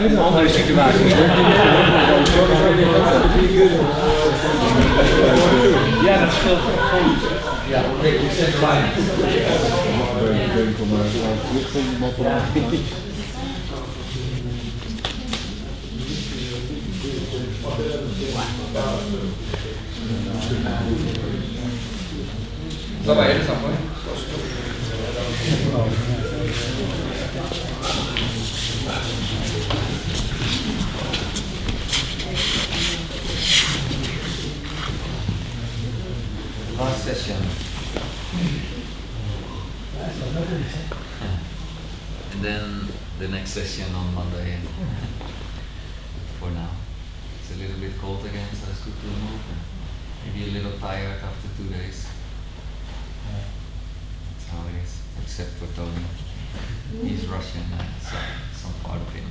een andere situatie. Ja, dat scheelt gewoon. Ja, ik zet de lijn. Sama ya, sama. Last session. And then the next session on Monday. For now. It's a little bit cold again, so it's good to move. Maybe a little tired after 2 days. That's how it is, except for Tony. He's Russian, so some part of him.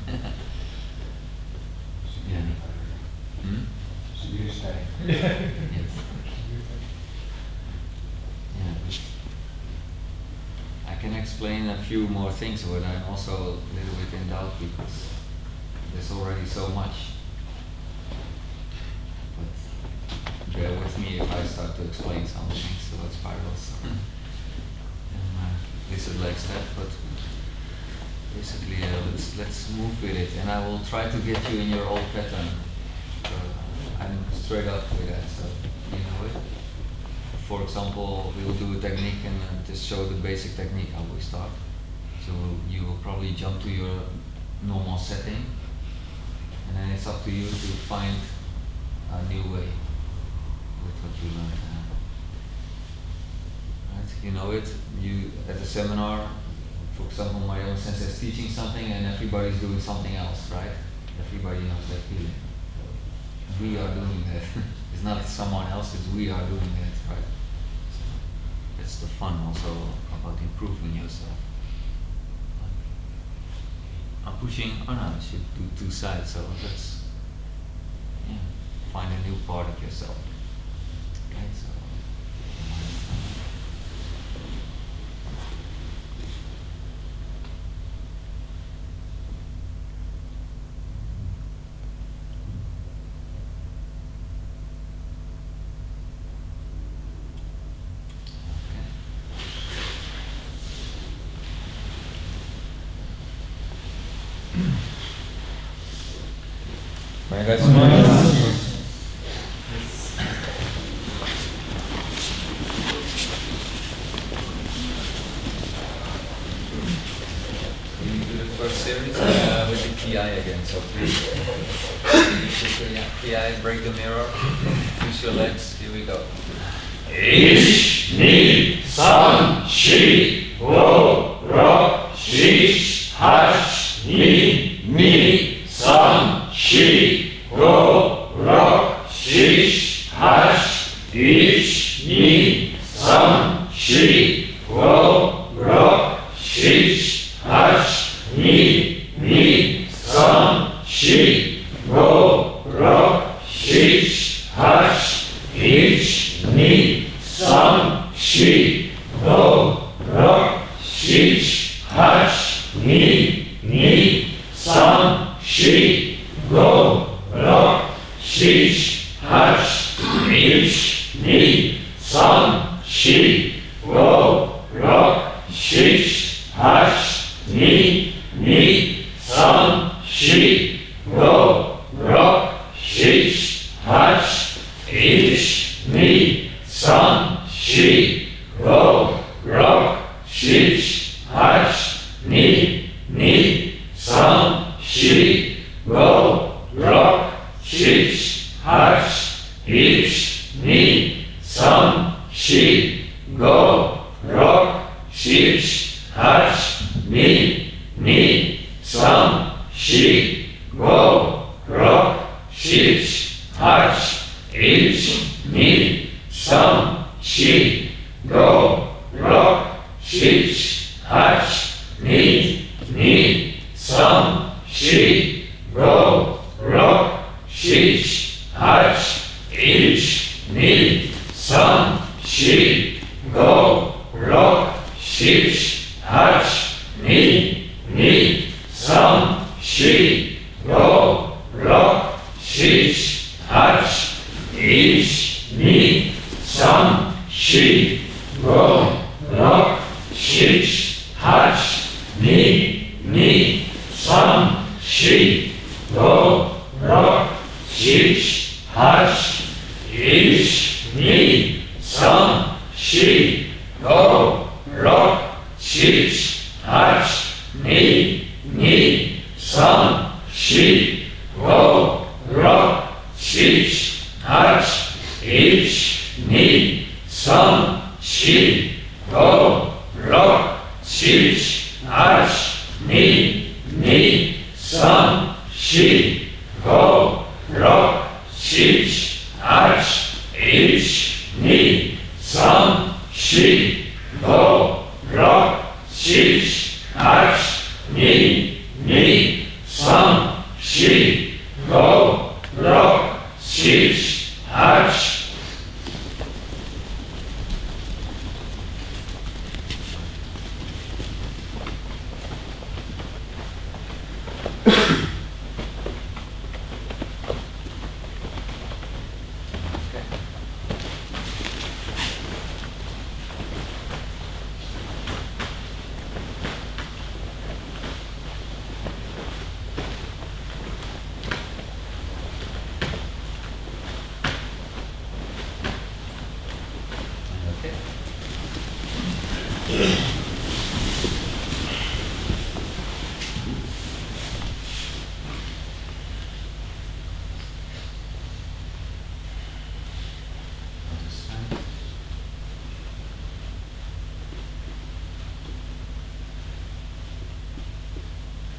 Yeah. Yes. Yeah. I can explain a few more things, but I'm also a little bit in doubt because there's already so much. But bear with me if I start to explain some things, so it spirals. This is like step, but basically let's move with it, and I will try to get you in your old pattern. I'm straight up with that, so you know it. For example, we will do a technique and just show the basic technique how we start. So you will probably jump to your normal setting, and then it's up to you to find a new way with what you learned. Right? You know it. You at a seminar, for example, Marion Sensei is teaching something, and everybody's doing something else, right? Everybody knows that feeling. We are doing that. It's not someone else, it's we are doing that, right? So that's the fun also about improving yourself. I'm pushing, oh no, I should do 2 sides, so let's find a new part of yourself. Okay, so. Break the mirror, use your legs, here we go. Ich, ni, san, shi, wo, ro, shish, hash, ni, san, shi, wo, ro, shish, hash, ich, ni, san, shi, wo, ro, shish, hash, ni, san, shi, wo, ro, shish, hash, ich, ni, san, shi, wo, ro, shish, hash, ni, san, shi, wo, ro, shish, hash, ich, ni, san, shi, wo, ro, shish, hash, ni, san, shi, wo, ro, shish, hash, ich, ni, san, shi, wo, ro, shish, hash, ni, san, shi, wo, ro, shish, hash, ich, ni, san, shi, wo, ro, shish, hash, ni, san, shi, wo, ro, shish, hash, ich, ni, san, shi, wo, ro, shish, hash, ni, san, shi, wo, ro, shish, hash, ich, ni, san, shi, wo, ro, shish, hash, ni, san, shi, go, rock, six, touch, each, knee, some, she, go, rock, six, touch, knee, some, she, go, rock, six, touch, each, knee, some, she, go, rock, six, touch, knee, some, she, go, rock, six, touch, each, knee, some, she, go, rock, six, touch, knee, some, she, go, rock, six, touch, each, knee, some, she, go, rock, six, touch, knee, some, she, go, rock, six, touch.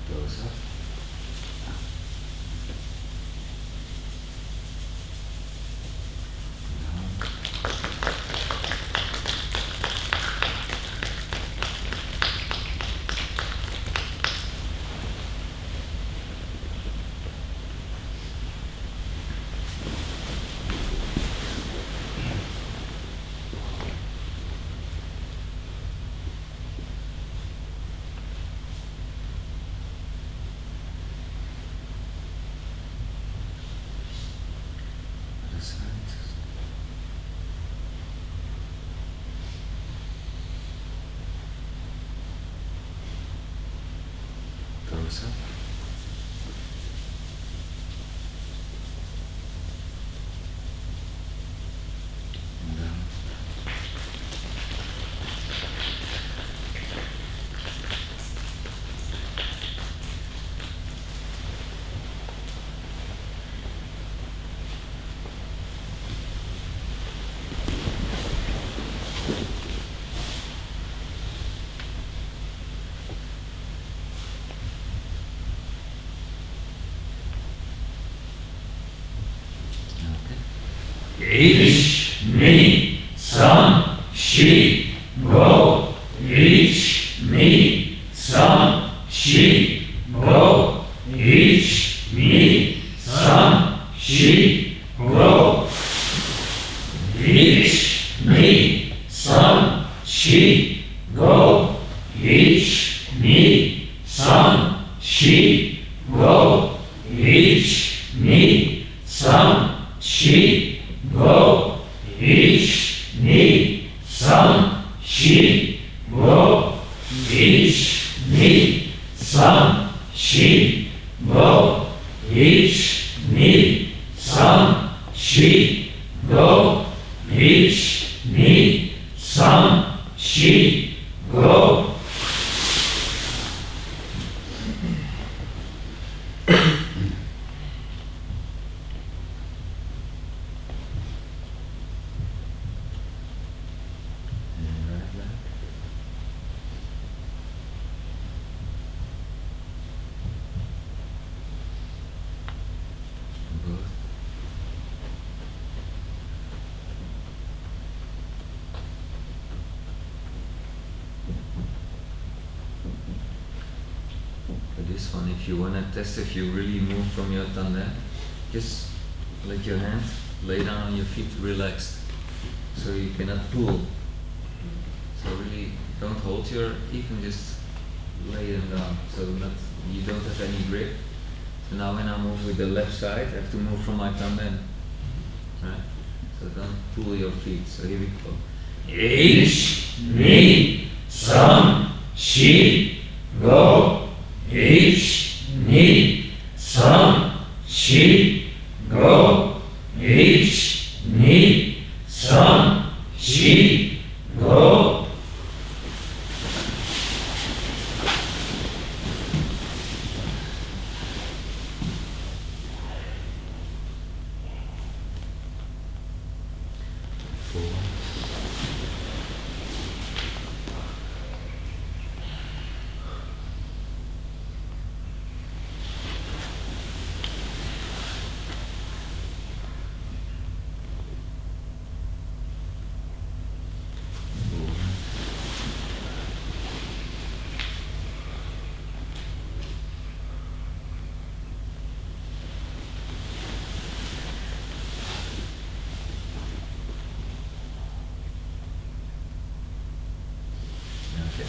Goes up. Goes up. And down. Each, knee, some, she, go, each, knee, some, she, go, each, knee, some, she, go, each, knee, some, she, go, each, knee, some, she, go, each, knee, some, she, go, each, knee, some, she, go, each, knee, some, she, go, each, knee, some, she, go, each, knee, some, she, go. For this one, if you want to test if you really move from your tanda, just let your hand lay down on your feet relaxed, so you cannot pull. So really don't hold your, even just lay them down, so not, you don't have any grip. So now when I move with the left side, I have to move from my thumb in. Right? So don't pull your feet. So here we go. Ich, ni, sam, shi, go. Ich, ni, sam, shi, go. Ich, ni, sam, shi, go. Okay.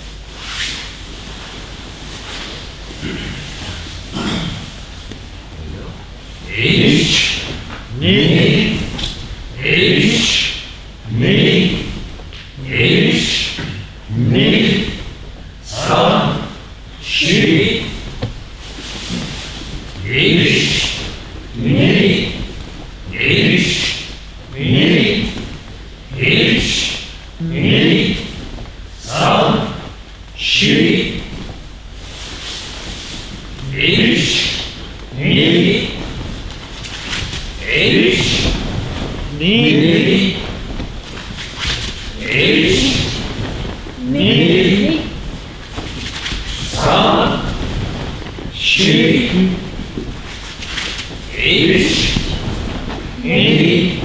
Ich, ni, ich, ni, ich, ni, sam, shi, ich, ni, ich, ni, ich, ni, sam, shi, ich, ni, ich, ni, ich, ni, sam, shi, ich, ni,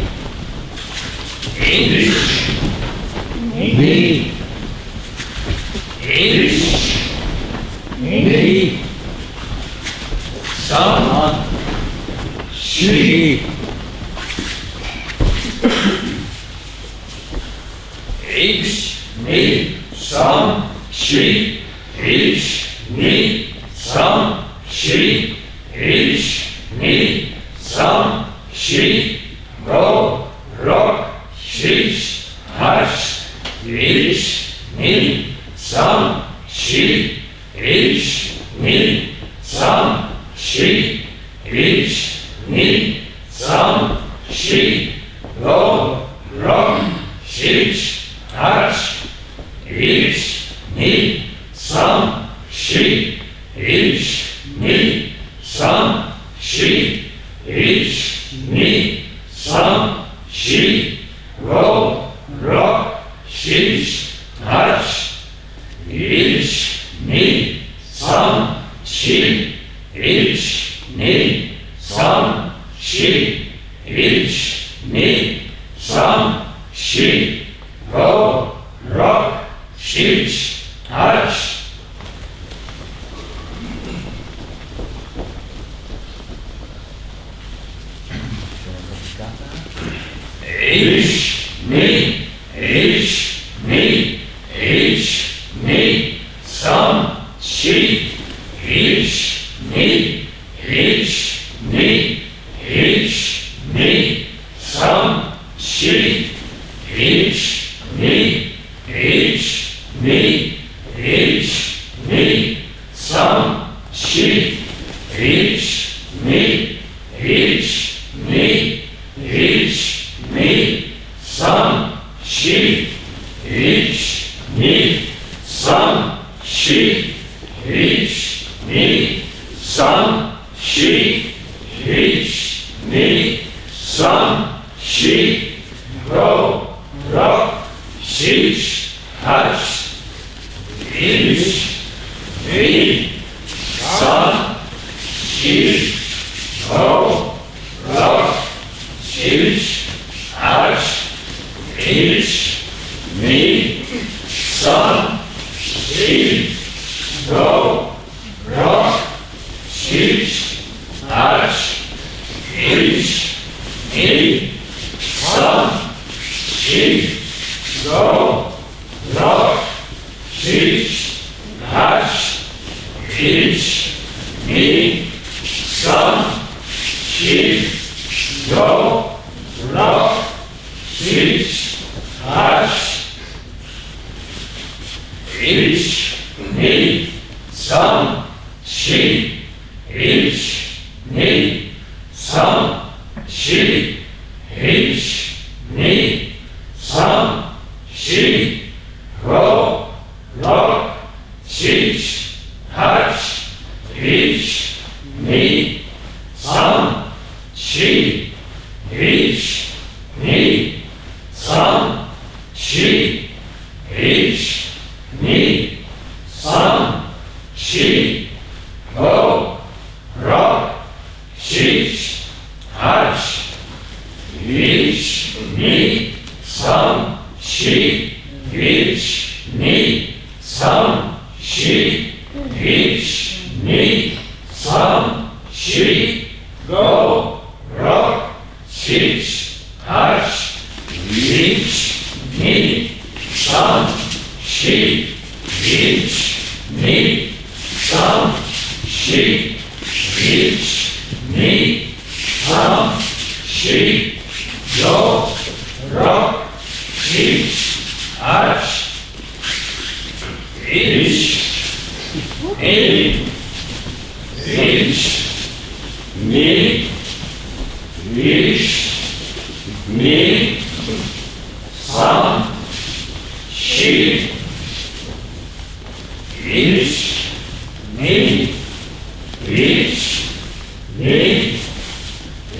ich, ni, ich, ni, sam, shi, ich, ni, sam, shi, ich, ni, sam, shi, ich, ni, sam, shi, go, rock, shish, hash, ich, ni, sam, shi, ich, ni, sam, shi, ich, ni, sam, shi, go, rock, shish, hash, ich, ni, sam, shi, ich, ni, sam, shi, ich, ni, sam, shi, go, rock, shish, hash, ich, ni, sam, shi, ich, ni, sam, shi, ich, ni, sam, shi, go, rock, shish, hash. Ich, ni, ich, ni, ich, ni, sam, shi, ich, ni, ich, ni, ich, ni, sam, shi, ich, ni, ich, ni, ich, ni, sam, shi, ich, ni, ich, ni, ich, ni, sam, shi, ich, ni, sam, shi, ich, ni, sam, shi, ich, ni, sam, shi, go, rock, shish, hash, ich, ni, sam, shi, go, rock, shish, hash, ich, ni, sam, shi, go, rock, shish, hash, ich, ni, sam, shi, go, rock, shish, hash, ich, ni, sam, shift, go, rock, switch, hash, ich, nie, sam, shi, ich, nie, sam, shi, ich, nie, sam, shi, go, rock, switch, hash, ich, nie, sam, shi, ich, nie, sam, shi, ich, nie, sam, shi, go, rock, switch, hash, ich, nie, sam, shi, ich, nie, sam, shi, ich, nie, sam, shi, go, rock, switch, hash, ich, nie, sam, shi, ich, nie, sam, shi, ich, nie, sam, shi, go, rock, switch, hash, ich, nie, ich, nie, ich, nie, sam, shi, ich, nie, ich, nie,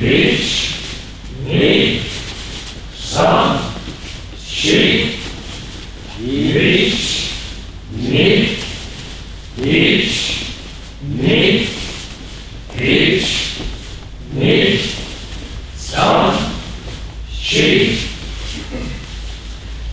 ich, nie, sam, shi, ich, nie, ich, nie, ich, nie, sam, shi,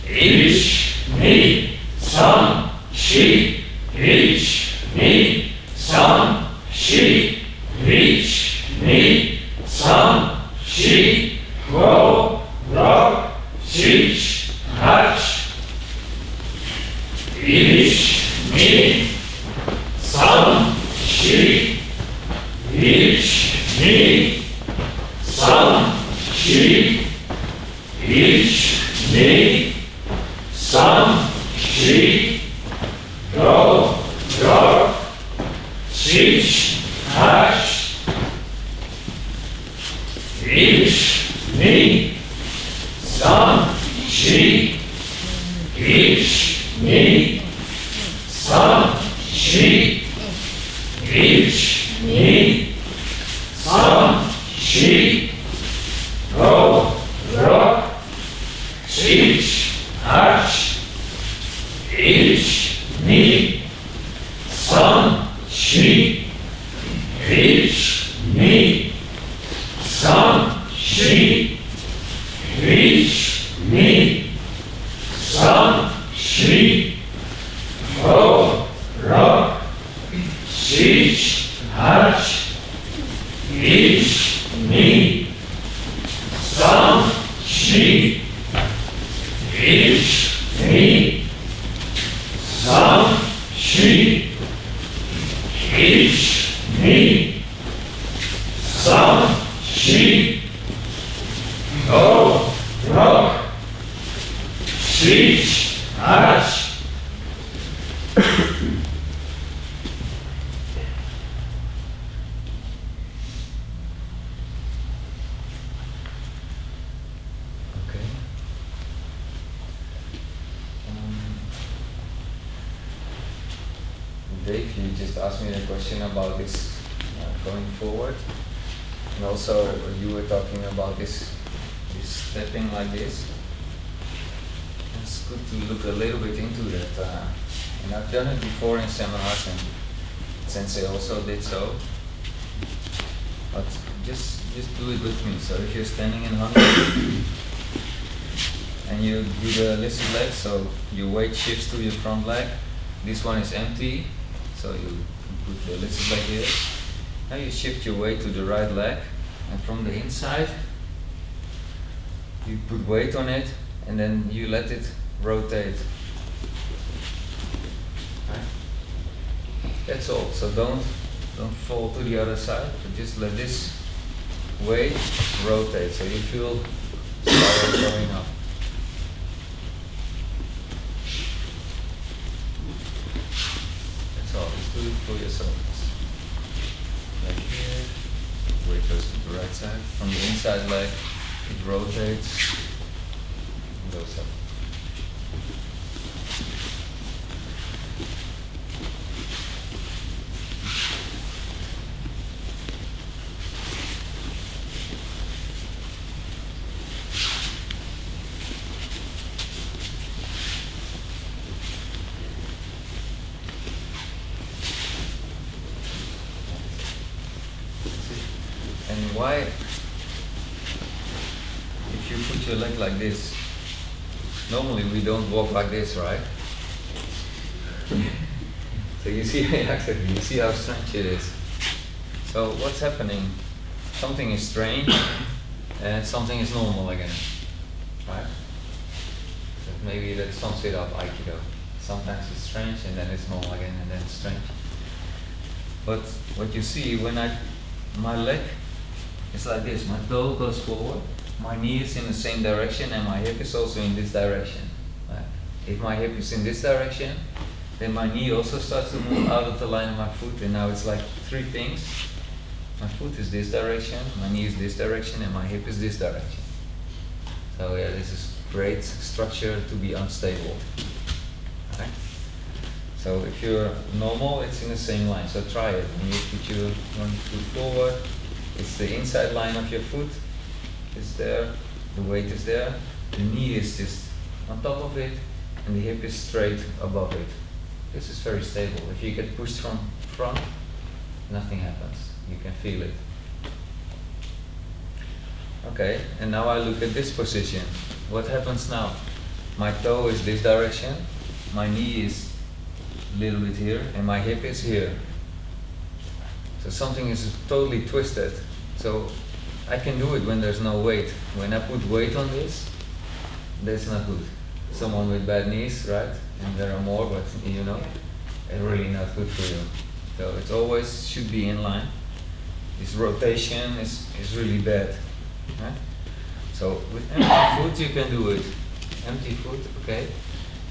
ich, nie, sam, shi, ich, nie, sam, shi, ich, nie, sam, shi, go, rock, switch, hash, ich, nie, sam, shi, ich, nie, sam, shi, ich, nie, sam, shi, go, rock, switch, hash, ich, nie, sam, shi, ich, nie, sam, shi, ich, nie, sam, shi, go, rock, switch, hash, ich, nie, sam, shi, ich, nie, sam, shi, ich, nie, sam, shi, go, rock, switch, hash, ich, nie, sam, shi, ich, nie, sam, shi, ich, nie, sam, shi, go, rock, switch, hash. Okay. Dave, you just asked me a question about this going forward, and also you were talking about this stepping like this. It's good to look a little bit into that, and I've done it before in seminars, and Sensei also did so. But just do it with me. So if you're standing in hunger and you do the lizard leg, so your weight shifts to your front leg. This one is empty, so you put the lizard leg here. Now you shift your weight to the right leg, and from the inside you put weight on it, and then you let it rotate. Right? That's all. So don't fall to the other side, but just let this weight, rotate. So you feel spiral going up. That's all. Just do it for yourself. Like here. Weight goes to the right side. From the inside leg, it rotates and goes up. And why, if you put your leg like this, normally we don't walk like this, right? So you see, exactly, you see how strange it is. So what's happening? Something is strange and something is normal again, right? So maybe that sums it up, Aikido. Sometimes it's strange and then it's normal again and then it's strange. But what you see when my leg, it's like this, my toe goes forward, my knee is in the same direction and my hip is also in this direction. Right? If my hip is in this direction, then my knee also starts to move out of the line of my foot, and now it's like three things. My foot is this direction, my knee is this direction, and my hip is this direction. So yeah, this is great structure to be unstable. Okay? So if you're normal, it's in the same line, so try it. When you put your one foot forward, it's the inside line of your foot is there, the weight is there, the knee is just on top of it, and the hip is straight above it. This is very stable. If you get pushed from front, nothing happens. You can feel it. Okay, and now I look at this position. What happens now? My toe is this direction, my knee is a little bit here, and my hip is here. So something is totally twisted. So I can do it when there's no weight. When I put weight on this, that's not good. Someone with bad knees, right? And there are more, but you know, it's really not good for you. So it always should be in line. This rotation is really bad. Right? So with empty foot you can do it. Empty foot, okay.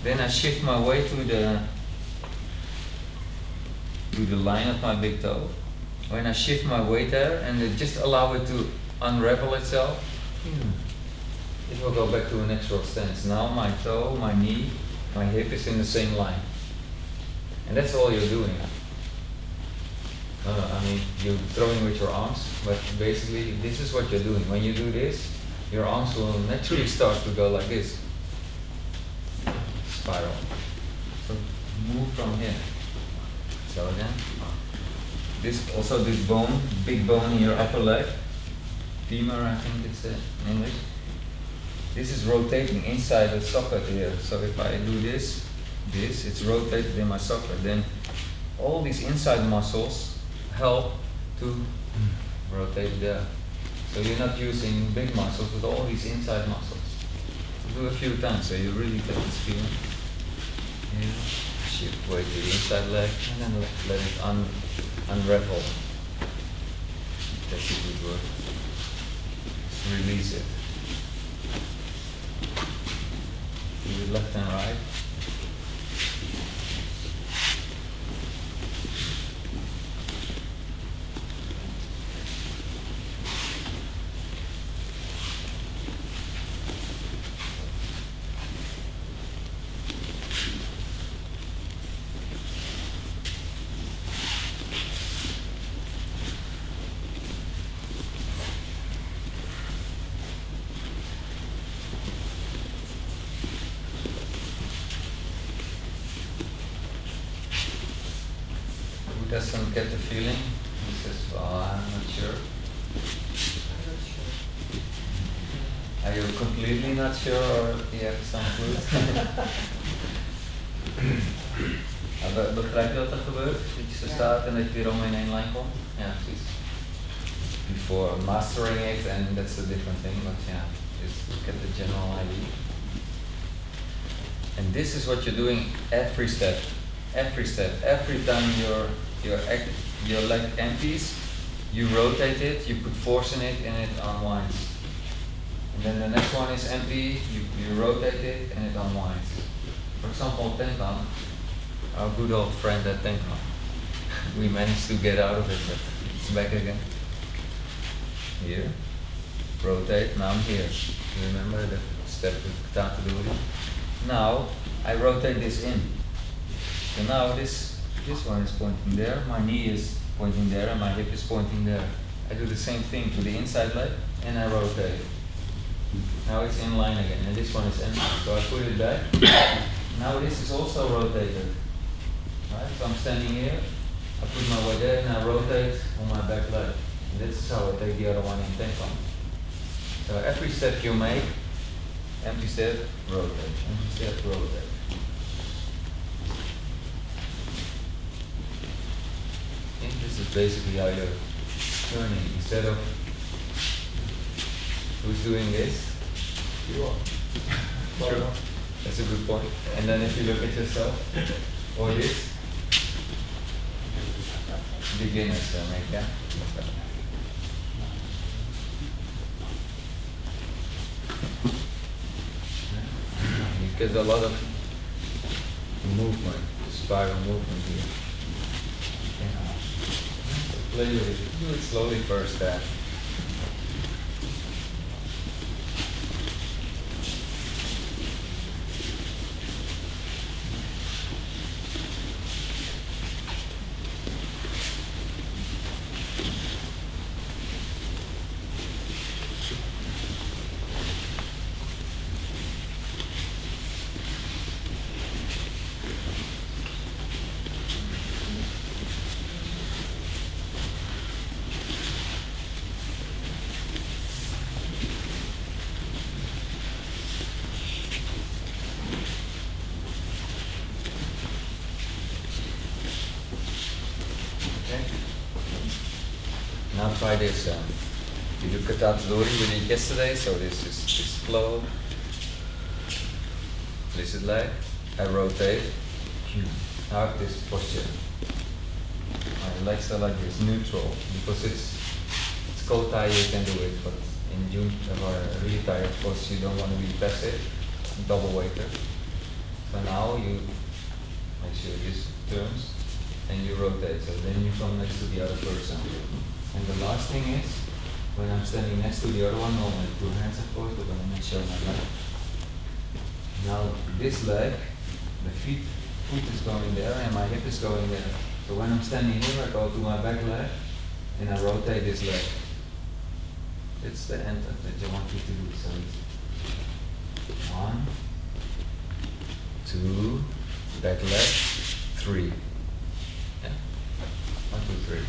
Then I shift my weight to the line of my big toe. When I shift my weight there and just allow it to unravel itself, it will go back to a natural stance. Now my toe, my knee, my hip is in the same line. And that's all you're doing. I mean, you're throwing with your arms, but basically this is what you're doing. When you do this, your arms will naturally start to go like this. Spiral. So move from here. So again. This bone, big bone in your upper leg, femur I think it's in English. This is rotating inside the socket here. So if I do this, it's rotated in my socket. Then all these inside muscles help to rotate there. So you're not using big muscles, but all these inside muscles. Do a few times so you really get this feeling. Yeah. Shift weight to the inside leg and then let it unravel. That's a good word. Just release it. Do it left and right. Doesn't get the feeling. He says, well, I'm not sure. Are you completely not sure or do you have some clue? Begrijp je wat er gebeurt? Dat je zo staat en dat je weer om in één lijn komt? Ja, precies. Before mastering it, and that's a different thing, but yeah, just look at the general idea. And this is what you're doing every step. Every step. Every time your leg empties, you rotate it, you put force in it, and it unwinds. And then the next one is empty, you rotate it, and it unwinds. For example, Tenkan, our good old friend at Tenkan, we managed to get out of it, but it's back again. Here, rotate, now I'm here. You remember the step with Tatadori? Now, I rotate this in. So now this one is pointing there, my knee is pointing there, and my hip is pointing there. I do the same thing to the inside leg, and I rotate it. Now it's in line again, and this one is empty. So I put it back. Now this is also rotated. Right? So I'm standing here, I put my weight there, and I rotate on my back leg. And this is how I take the other one in Tenkan. So every step you make, empty step, rotate, empty step, rotate. And this is basically how you're turning. Instead of who's doing this, you are. True. That's a good point. And then if you look at yourself, or this, beginners make, yeah? You get a lot of movement, spiral movement here. Yeah. Play with it. Do it slowly first. Now try this. You do Katatadori we did yesterday, so this is this flow. This is leg. I rotate. Now this posture. My legs are like this, neutral, because it's cold tie, you can do it, but in June or really tired, of course, you don't want to be passive, double waiter. So now you make sure this turns and you rotate, so then you come next to the other person. And the last thing is, when I'm standing next to the other one, normally 2 hands of course, but I'm going to show my leg. Now this leg, the foot is going there and my hip is going there. So when I'm standing here, I go to my back leg and I rotate this leg. It's the end that you want you to do. So it's 1, 2, back leg, 3. Yeah. 1, 2, 3.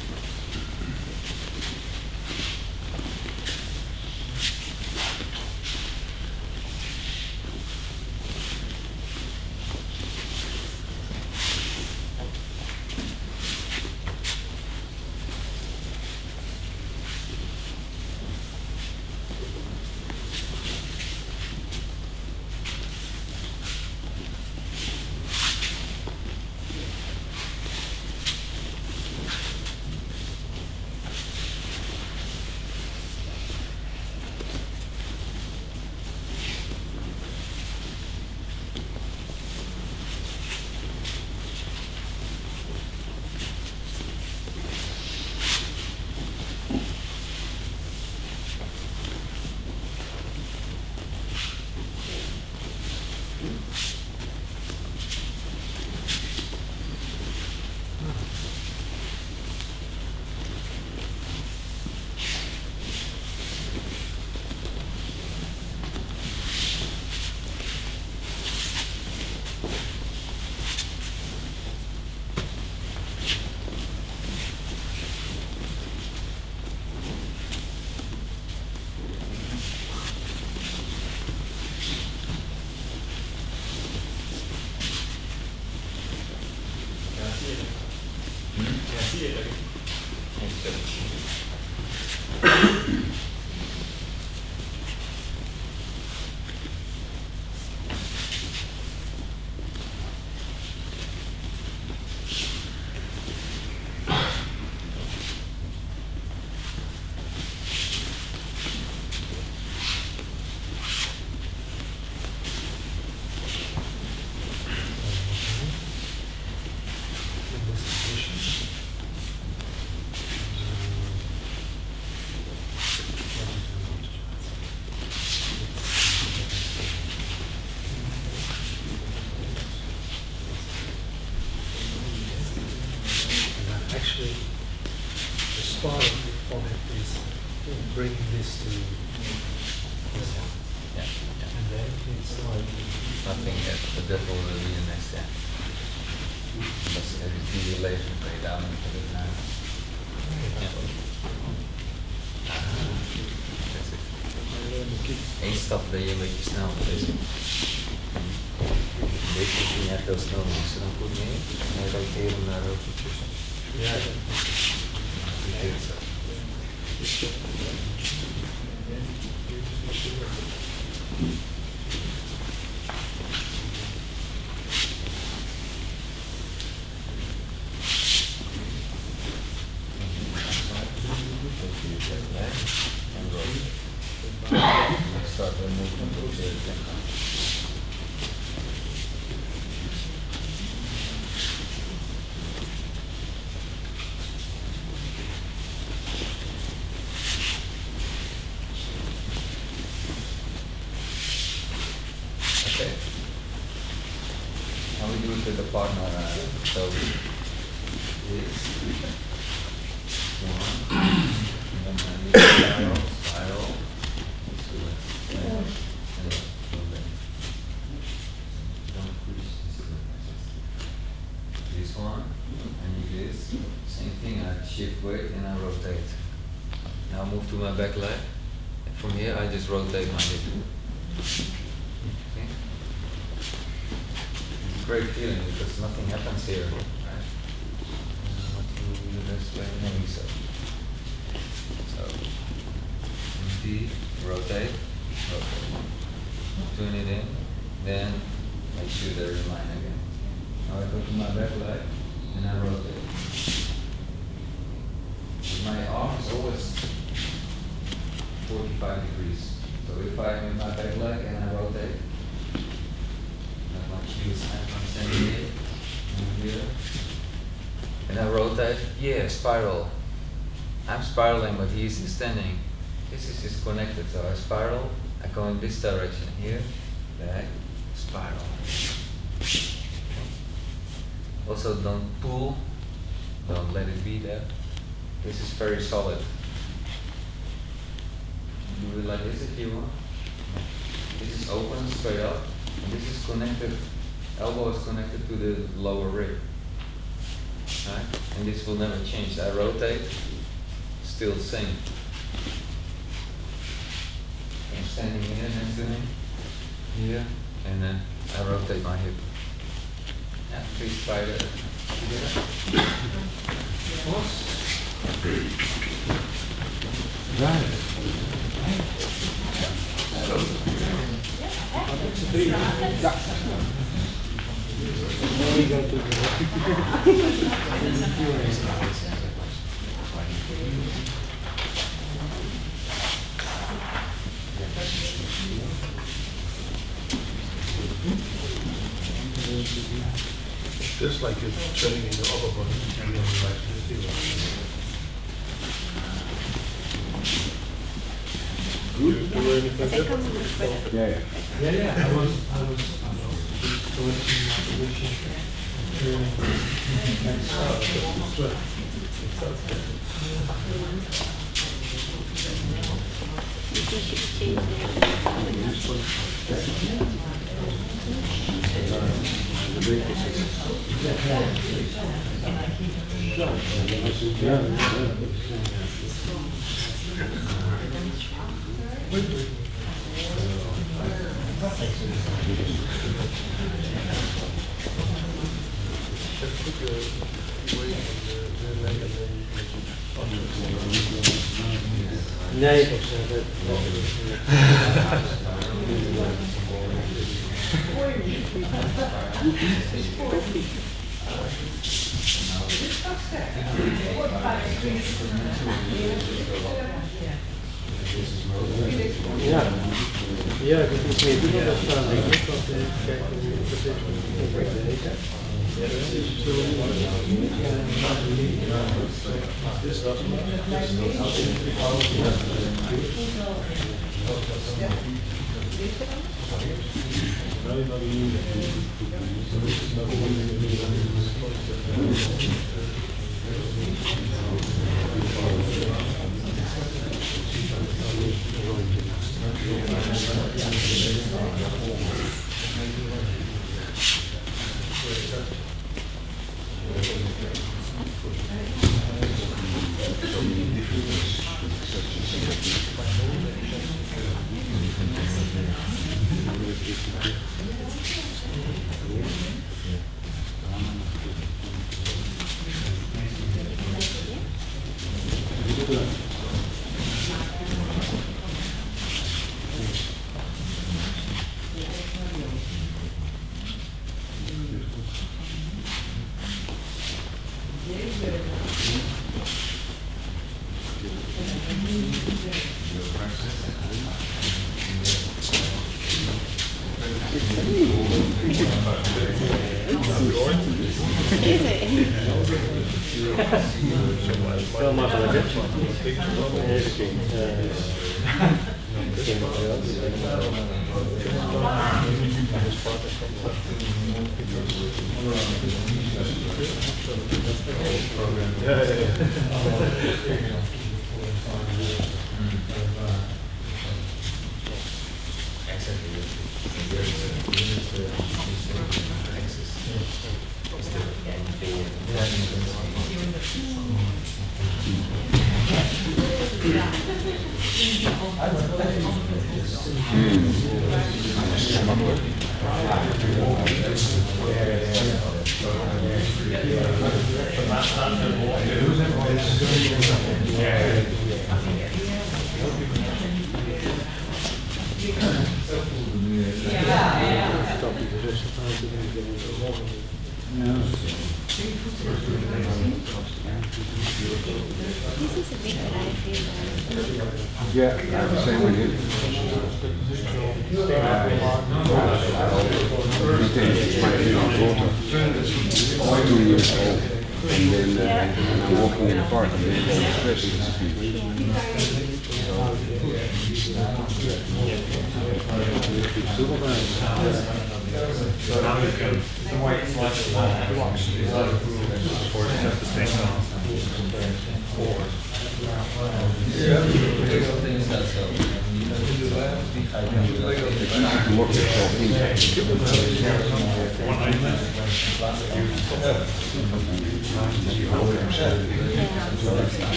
bringing this to this one. Yeah. And then it's like Nothing yet, but that will be the next step. Because everything will later play down into the now. That's it. Eén stap ben je een beetje snel met deze. Deze kun je echt heel snel doen. Als je dan goed mee en je roteren daar ook goed tussen. ja. Roteert zo. Start the movement of the Okay. How we do it with the partner? So this one, and then spiral. This one, and do this, same thing, I shift weight and I rotate. Now move to my back leg, and from here I just rotate my hip. Okay? It's a great feeling because nothing happens here, right? What to do the best way? Maybe so. So, empty, rotate. Tune it in, then make sure they're in line again. Now I go to my back leg and I rotate. My arm is always 45 degrees. So if I'm in my back leg and I rotate, like my cues, I'm standing here, and here, and I rotate, yeah, spiral. I'm spiraling, but he's standing. This is just connected, so I spiral, I go in this direction here, back, spiral. Okay. Also don't pull, don't let it be there. This is very solid. Do it like this if you want. This is open, straight up, and this is connected, elbow is connected to the lower rib. Right? And this will never change. I rotate, still the same. I'm standing here next to him, here, and then I rotate my hip. Yeah, please try that together. Just like you're training in the upper body, and then relax the feel. Good. Do anything like that? Yeah. I was selecting my position, training, and Nee, ja, dat is niet doen, dat staat denk ik, want kijk, Heel makkelijk, hè? Even zien. This is a big life here. Yeah, the same with him. It's my little daughter, 2 years old, and then when I'm walking in the park, and then the stress disappears. Lock yourself in.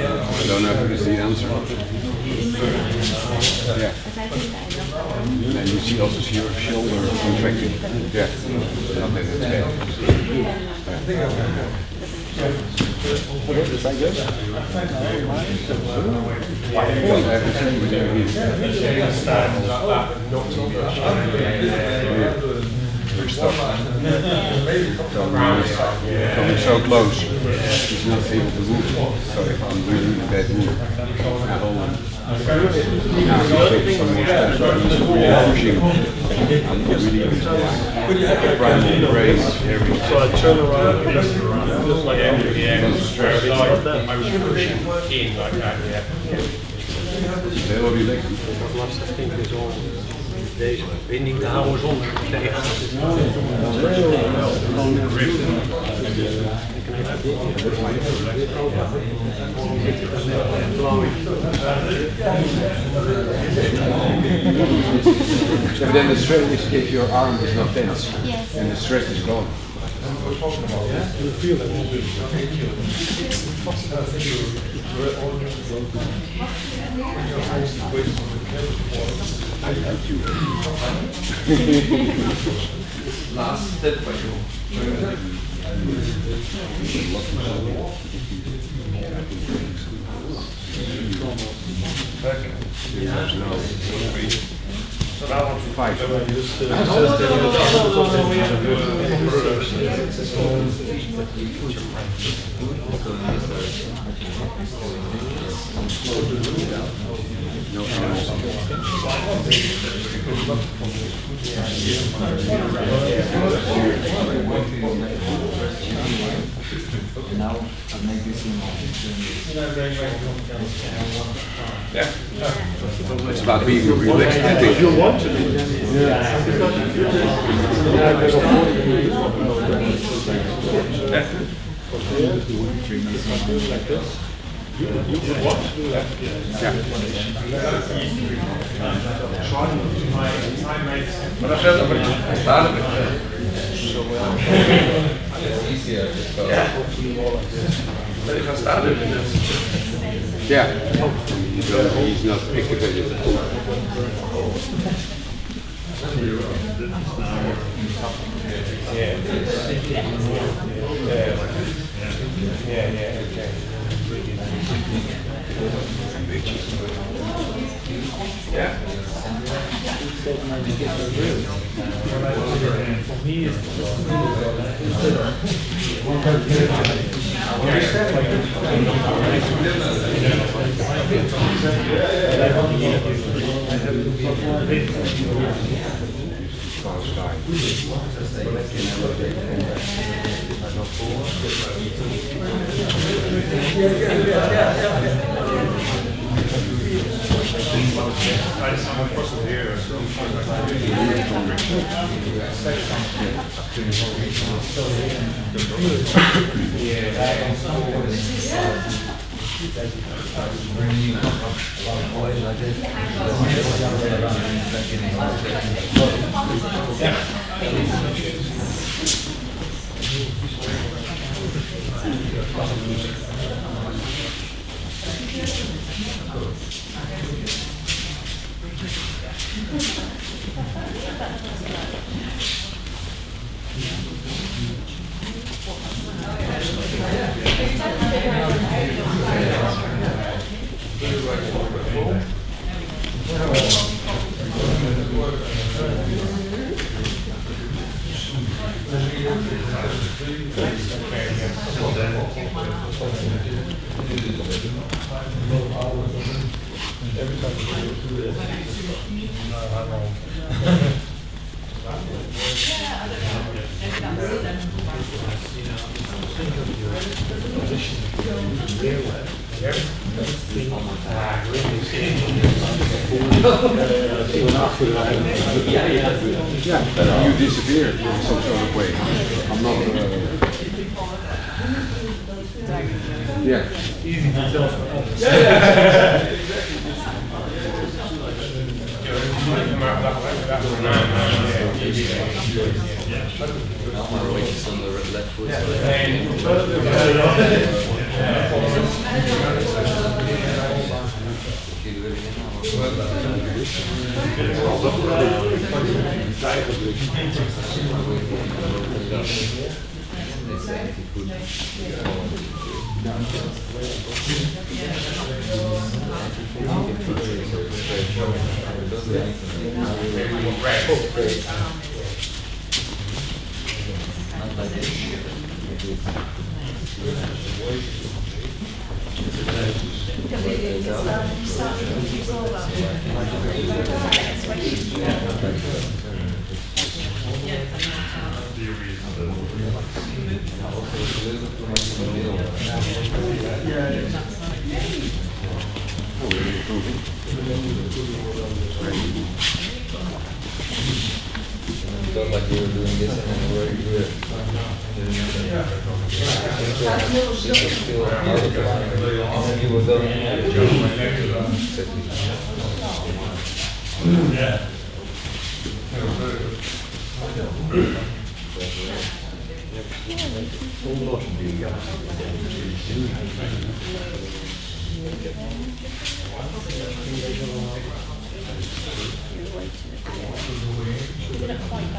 I don't know if it's the answer. Yeah. And you see also your shoulder contracting. Yeah. Not that it's bad. We're stuck. Coming so close, he's not able to move. So if I'm really in a bad mood, I hold him. Now he's taking some more steps, but he's really pushing. I'm not really into the primal brain. So I turn around, just like Stress. I was pushing in like that, yeah. Heel relaxed. wat lastig vind ik is om deze binding te houden zonder tegenaan te zitten. But then the stress is if your arm is not tense, Yes. and the stress is gone. You feel it. I help you. Last step for you. Five. No animals. Now I'll make this in It's about being relaxed. I think. If you want to do Maar dat geldt ook niet. It's easier. Yeah. He's not activated. Yeah, you disappeared in some sort of way. I'm not. Yeah. Easy to tell. Alkmaar is on the left foot. Felt like you were doing this and then where you do it. Feel out of it. And then you were going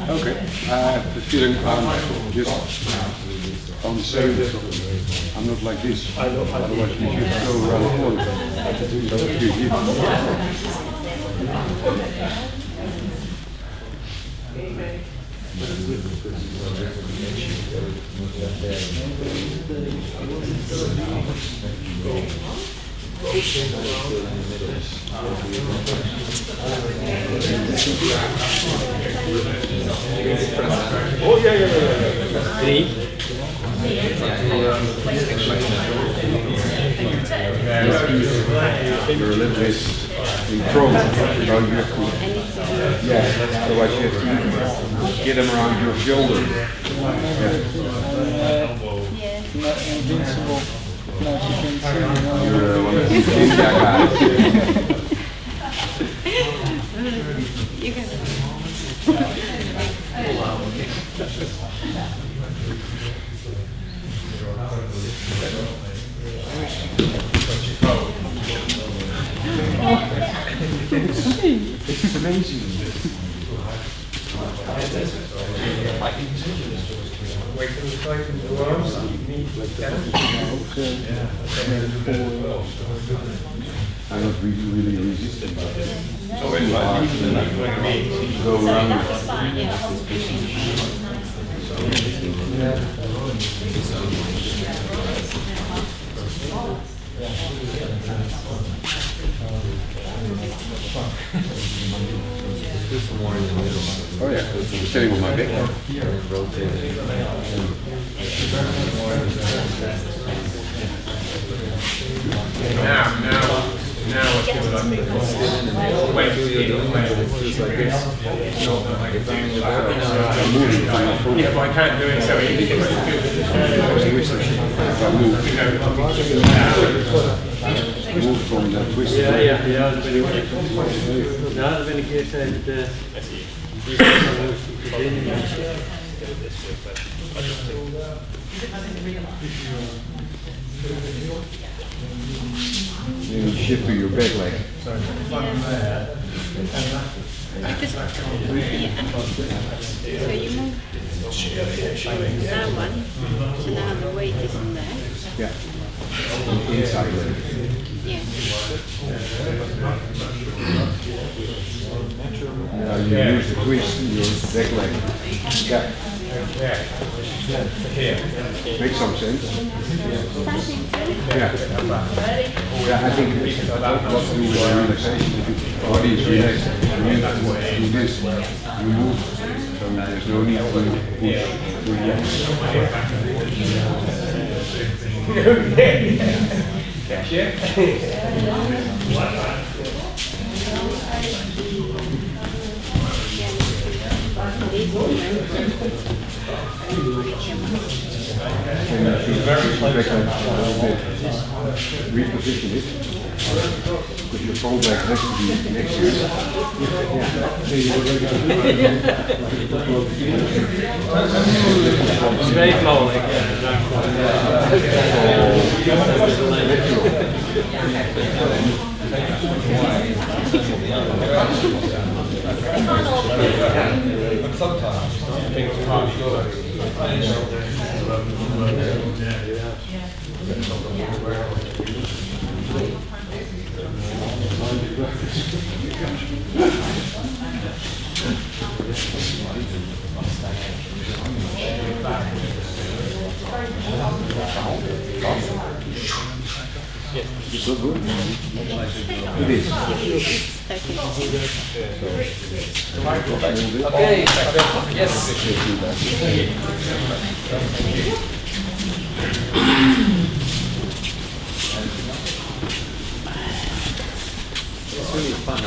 Okay, I have the feeling I'm just on the same. I'm not like this. Otherwise, you should go around the corner. So if you give. Oh yeah. 3. Your limb is in prone, so you have to, yeah, otherwise you have to get them around your shoulder. Not invincible. No, she can see, you know. You're one of the ninja guys. You can. amazing. Wait till the fight in the arms, knee down. I'm not really resisting. So when you Go around. Oh yeah, I'm standing on my back. Now let's give it up. Wait till you do it. Yeah, but I can't do it so easy. If I move from the twist. Ja, dat ben ik. Ja, dat ben ik eerst even de. You shift to your back leg. So you move that one, so now the weight is in there. Yeah. Inside leg. Yeah. Now you use the twist in your back leg. Yeah. Makes some sense. Starting to. Yeah. Yeah, I think it's a lot to do with relaxation. If your body is relaxed, you need to do this. You move, so there's no need to push. Reposition it. Because your phone back has to be next to you. Zweef mogelijk. Sometimes things can't go. So good? It is. Okay, yes. It's really fun.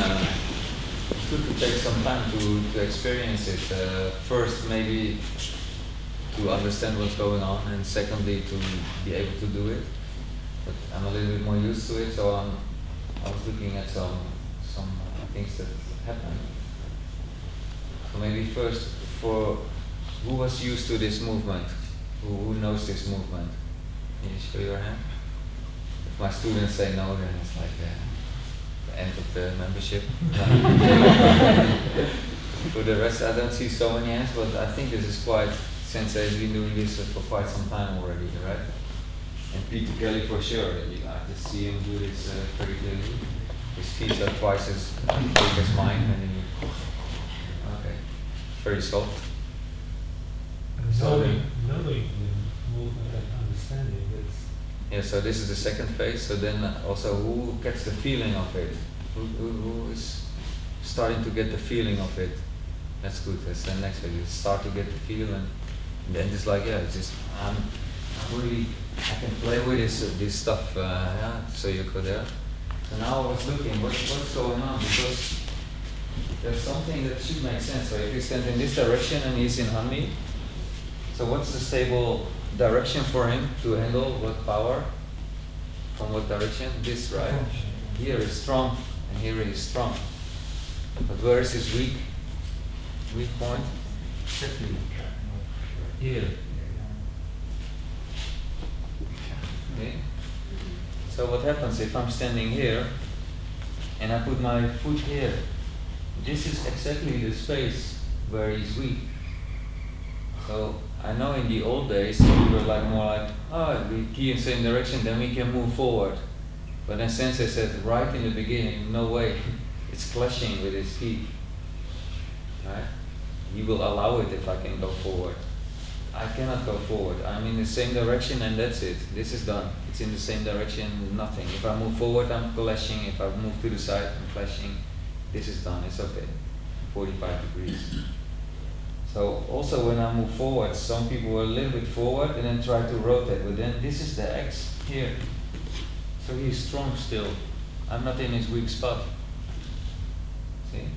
It's good to take some time to experience it. First, maybe to understand what's going on, and secondly, to be able to do it. But I'm a little bit more used to it, so I was looking at some things that happened. So maybe first, for who was used to this movement, who knows this movement? Can you show your hand? If my students say no, then it's like the end of the membership. For the rest, I don't see so many hands, but I think this is quite, Sensei has been doing this for quite some time already, right? And Peter Kelly for sure, I just see him do this very clearly. His feet are twice as big as mine, and then okay, very soft. Knowing the movement and understanding it. Yeah, so this is the second phase. So then also who gets the feeling of it? Who is starting to get the feeling of it? That's good. That's the next phase. You start to get the feel, and then it's like, yeah, it's just I'm really, I can play with this stuff. Yeah. So you go there. So now I was looking, what's going on? Because there's something that should make sense. So if you stand in this direction and he's in Hanmi, so what's the stable direction for him to handle what power? From what direction? This, right? Here is strong, and here is strong. But where is his weak point? Here. Okay. So what happens if I'm standing here and I put my foot here? this is exactly the space where he's weak. So I know in the old days we were like more like, oh, we key in the same direction, then we can move forward. But then Sensei said right in the beginning, no way, it's clashing with his key. Right? He will allow it if I can go forward. I cannot go forward. I'm in the same direction and that's it. This is done. It's in the same direction, nothing. If I move forward, I'm clashing. If I move to the side, I'm clashing. This is done. It's okay. 45 degrees. So also when I move forward, some people were a little bit forward and then try to rotate. But then this is the X here. So he's strong still. I'm not in his weak spot. See?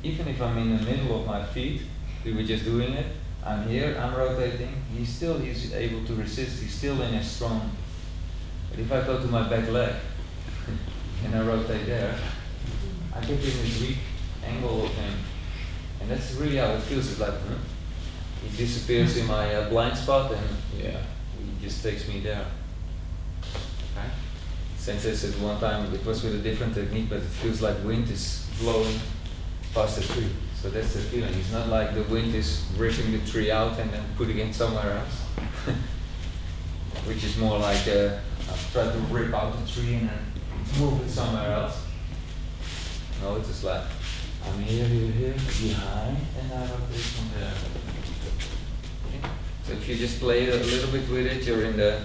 Even if I'm in the middle of my feet, we were just doing it. I'm here, I'm rotating. He's able to resist. He's still in his strong. But if I go to my back leg and I rotate there, I get in this weak angle of him. And that's really how it feels. It's like he disappears in my blind spot and he just takes me there. Okay? Sensei said one time, it was with a different technique, but it feels like wind is blowing past the tree. So that's the feeling. It's not like the wind is ripping the tree out and then putting it somewhere else. Which is more like I've tried to rip out the tree and then move it somewhere else. No, it's just like I'm here, behind, and I rotate from there. Okay. So if you just play a little bit with it, you're in the.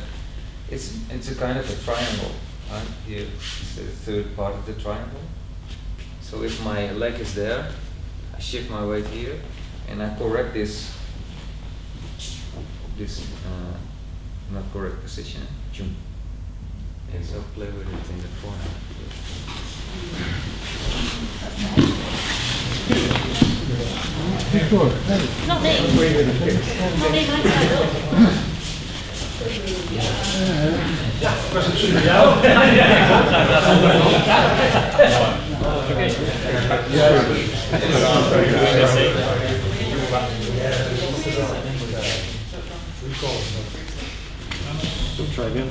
It's a kind of a triangle. Right? Here is the third part of the triangle. So if my leg is there, I shift my weight here, and I correct this not correct position. And so play with it in the corner. Not me. Not me, my side up. Try again.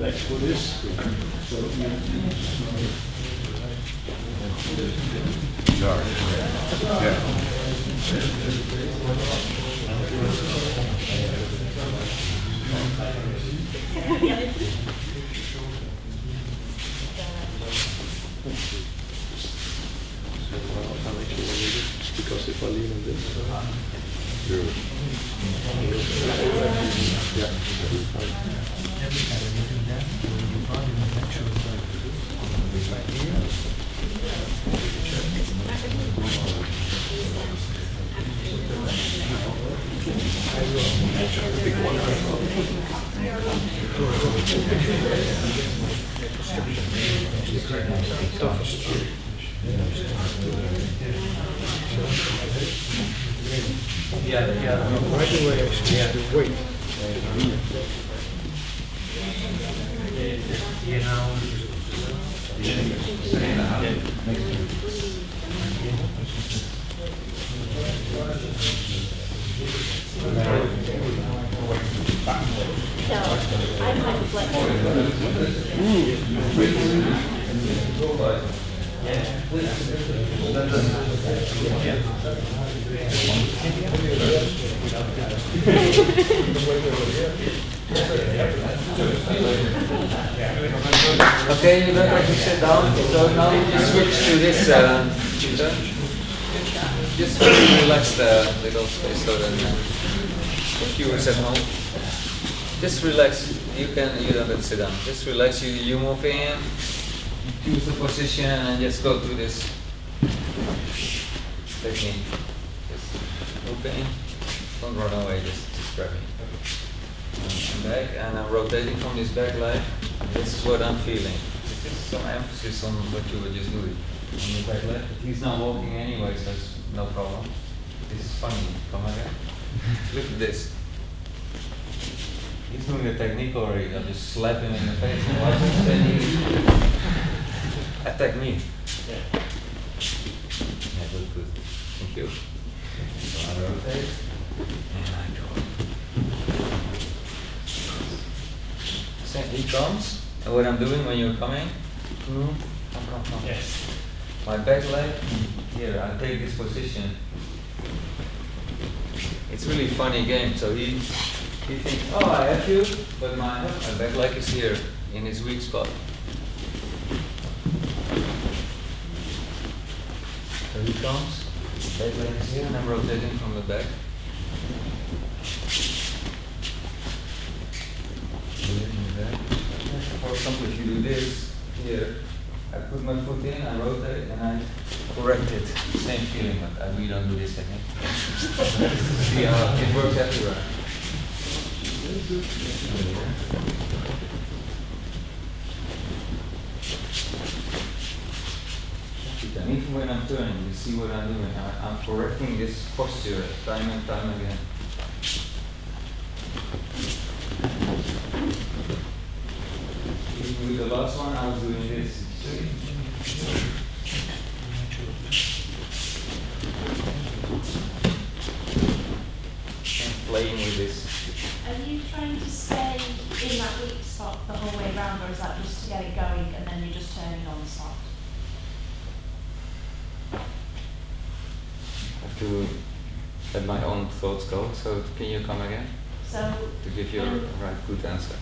Thanks for this. Because if I lean on this, right away actually the weight. So I'm kind of flexible. Okay, you don't have to sit down. So now you just switch to this. Just really relax the little space so then viewers at home. Just relax. You don't have to sit down. Just relax. You move in, choose the position, and just go through this technique. Just move in. Don't run away. Just grab it. I'm back, and I'm rotating from this back leg. This is what I'm feeling. Just some emphasis on what you were just doing. on your back leg. But he's not walking anyway, so it's no problem. This is funny. Come again. Look at this. He's doing the technique already. I'll just slap him in the face and watch him standing. Attack me. Yeah, good. Thank you. So I rotate and I draw. He comes, and what I'm doing when you're coming, come. Yes. My back leg, here, I take this position. It's really funny game, so he thinks, oh, I have you, but my back leg is here, in his weak spot. So he comes, back leg is here, and I'm rotating from the back. For example, if you do this here, I put my foot in, I rotate, and I correct it. Same feeling, but we don't do this technique. See how it works everywhere. And even when I'm turning, you see what I'm doing. I'm correcting this posture time and time again. With the last one, I was doing this. And playing with this. Are you trying to stay in that weak spot the whole way around, or is that just to get it going and then you're just turning on the spot? I have to let my own thoughts go. So can you come again? So To give you a right good answer.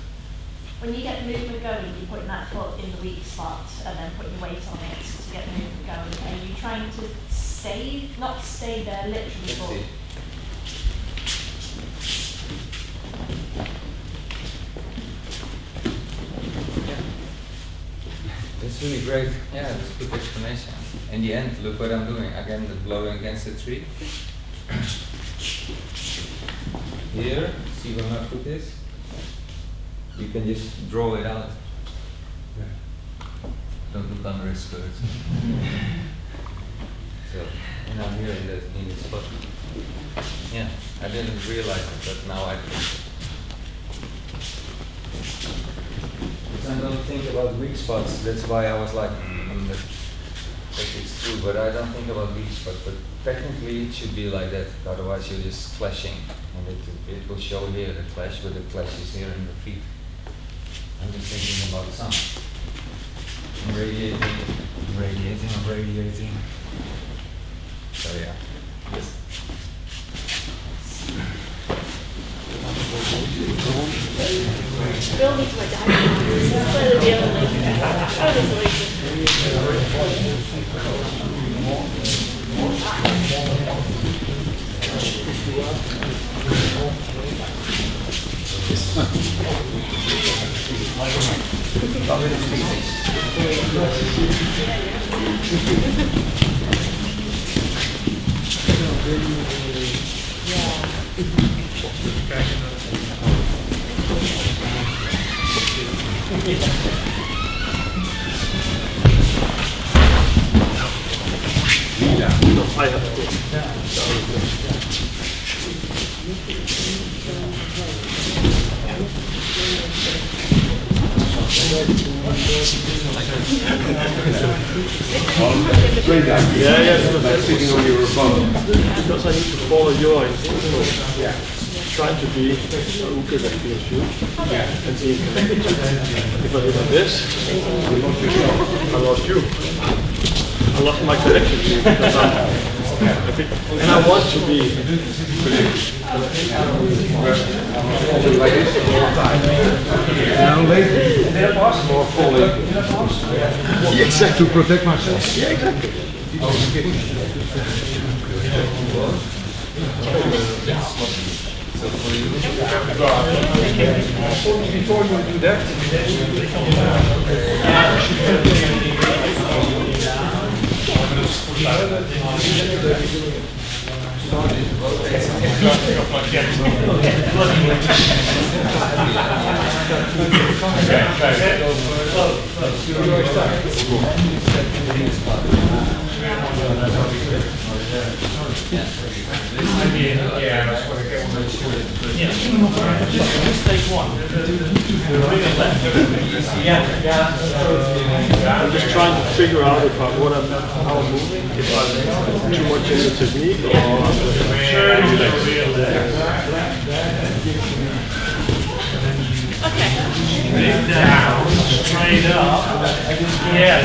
when you get the movement going, you're putting that foot in the weak spot and then putting your weight on it to get the movement going. Are you trying to stay, not stay there literally, Let's but see. It's really great. Yeah, it's a good explanation. In the end, look what I'm doing. Again, the blowing against the tree. Here, see where my foot is? You can just draw it out. Don't look under his skirt. So, and I'm here in the spot. Yeah, I didn't realize it, but now I do. Because I don't think about weak spots. That's why I was like, that it's true, but I don't think about weak spots. But technically, it should be like that. Otherwise, you're just clashing, and it will show here the clash, but the clash is here in the feet. I'm just thinking about some. I'm radiating. So yeah. Yes. Bill needs my diagram. Clearly the only. Sitting on your bum. Because I need to follow your example. Trying to be good at you. And see if I do like this, I lost you. I lost my connection to you because and I want to be Like this all the time. Now later, they're possible of falling. Exactly. To protect myself. Yeah, exactly. So for you, Before you do that, I'm just trying to figure out if how I'm moving, if I'm too much in the technique or Okay. Down, straight up. Yes.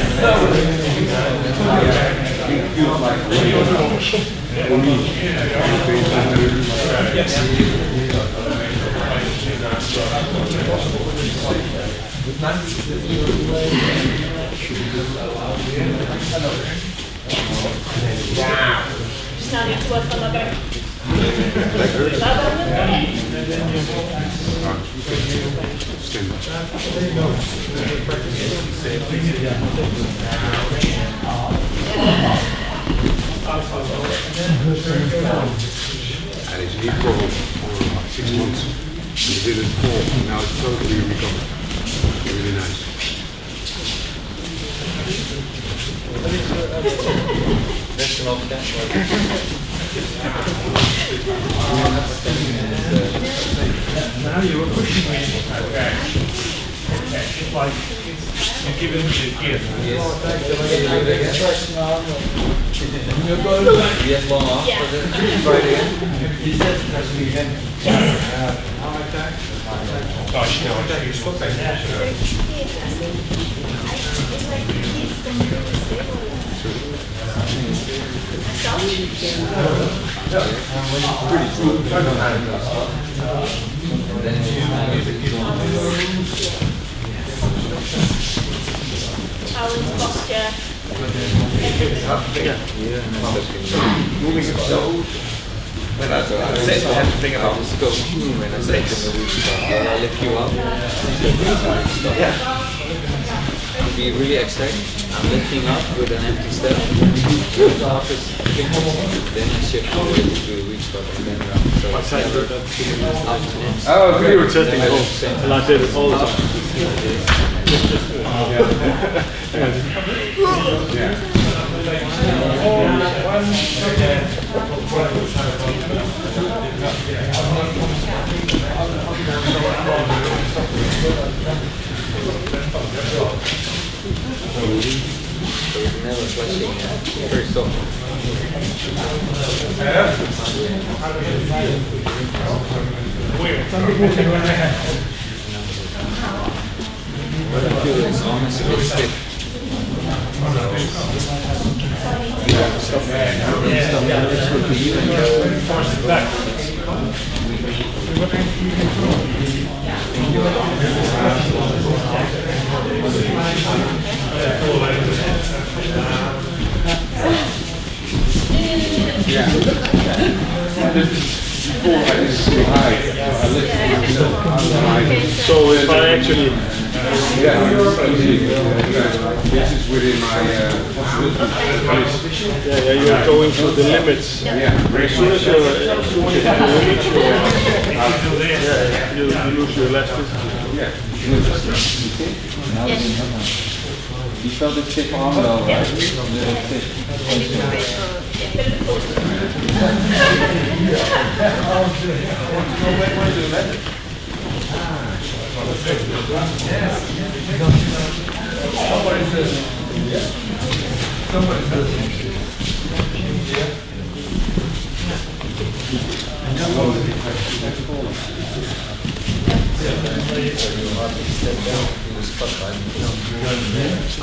Just now need to work on my back. And it's knee problem for 6 months. And it didn't fall. Now it's totally recovered. Really nice. Now you were pushing me. Okay. It's like you're giving me the gift. Yes, long off. Yeah. Try it again. Gosh, no, I don't use foot How is posture? When I say I have to think about the scope when I say to the when I lift you up. Be really exact. I'm lifting up with an empty step. With the opposite fingers. Then I shift over to the weak spot and then round. So it's never up and in. Oh, okay. We were testing it all, and I did it all the time. So it's never flashing. Very soft. But I feel it's almost a bit stiff. So if I actually, This is within my yeah, you're going to the limits. yeah. As soon as you reach your, you lose your elasticity. Die felt het stiffen arm wel.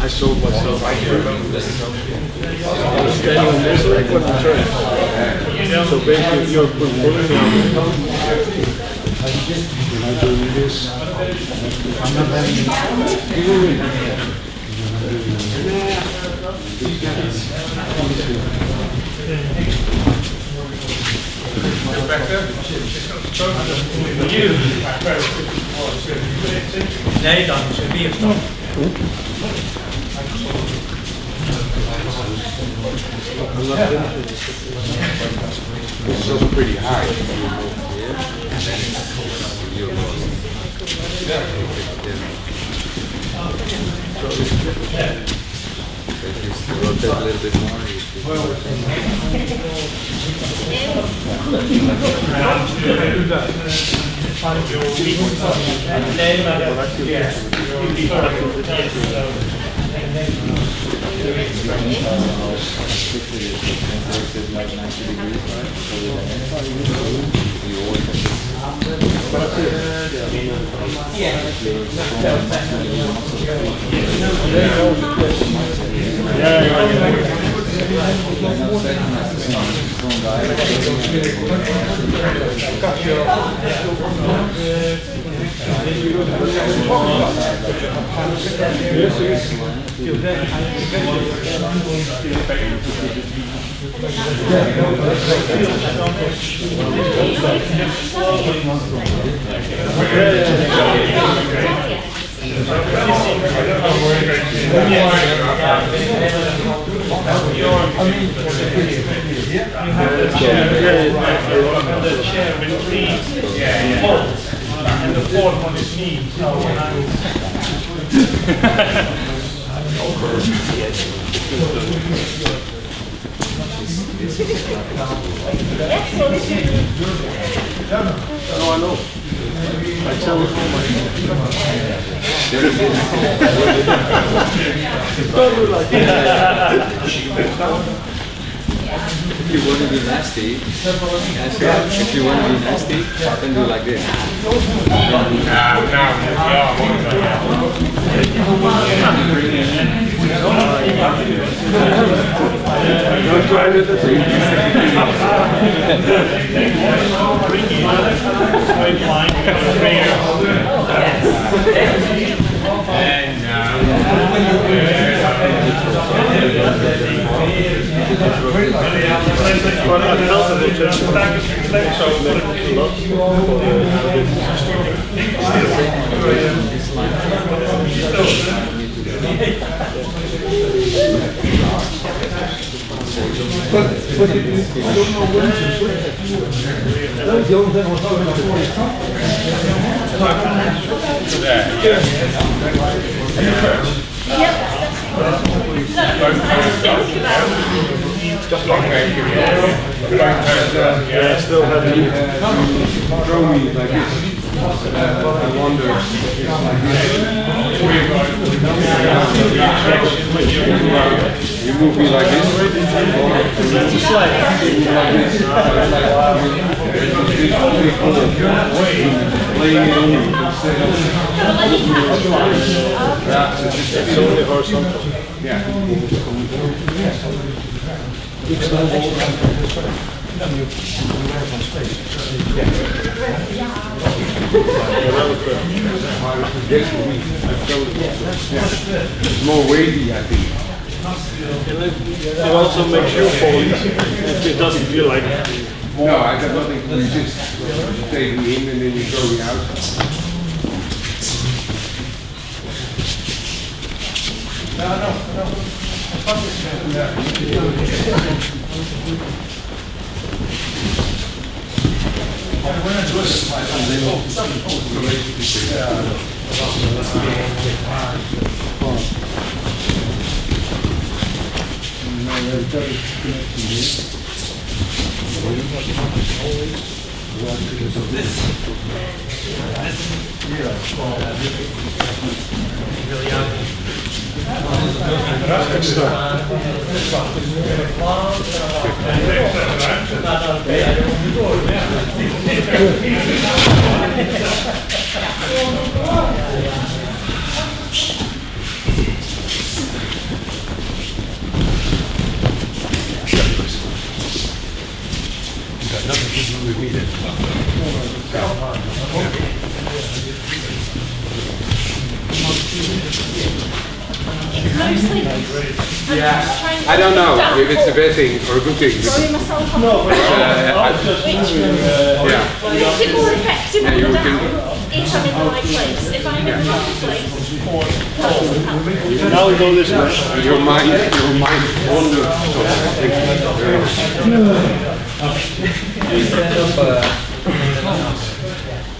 I sold myself. I was standing on this, I couldn't turn. So basically, you're pulling me on. When I do this, I'm not having Nee, dan is het weerstand. This is also pretty high. You're lost. If you rotate a little bit more, like 90 degrees, right? So you always have and the fourth on his knee. No, I know. I tell you how much. Don't do like that. If you want to be nasty, if you want to be nasty, then do like this. Don't try with it. Yeah, still have to Throw me like this. I wonder if you move me like this. Laying it on you instead of. It's only horizontal. Yeah. It's more weighty, I think. It also makes you fall easy. It doesn't feel like No, I got nothing to resist. Take me in and then you throw me out. Yeah, I don't know if it's a bad thing or a good thing. No, but yeah. makes it more effective on the down if I'm in the right place. If I'm in the wrong place, now we go this way. Your mind wanders.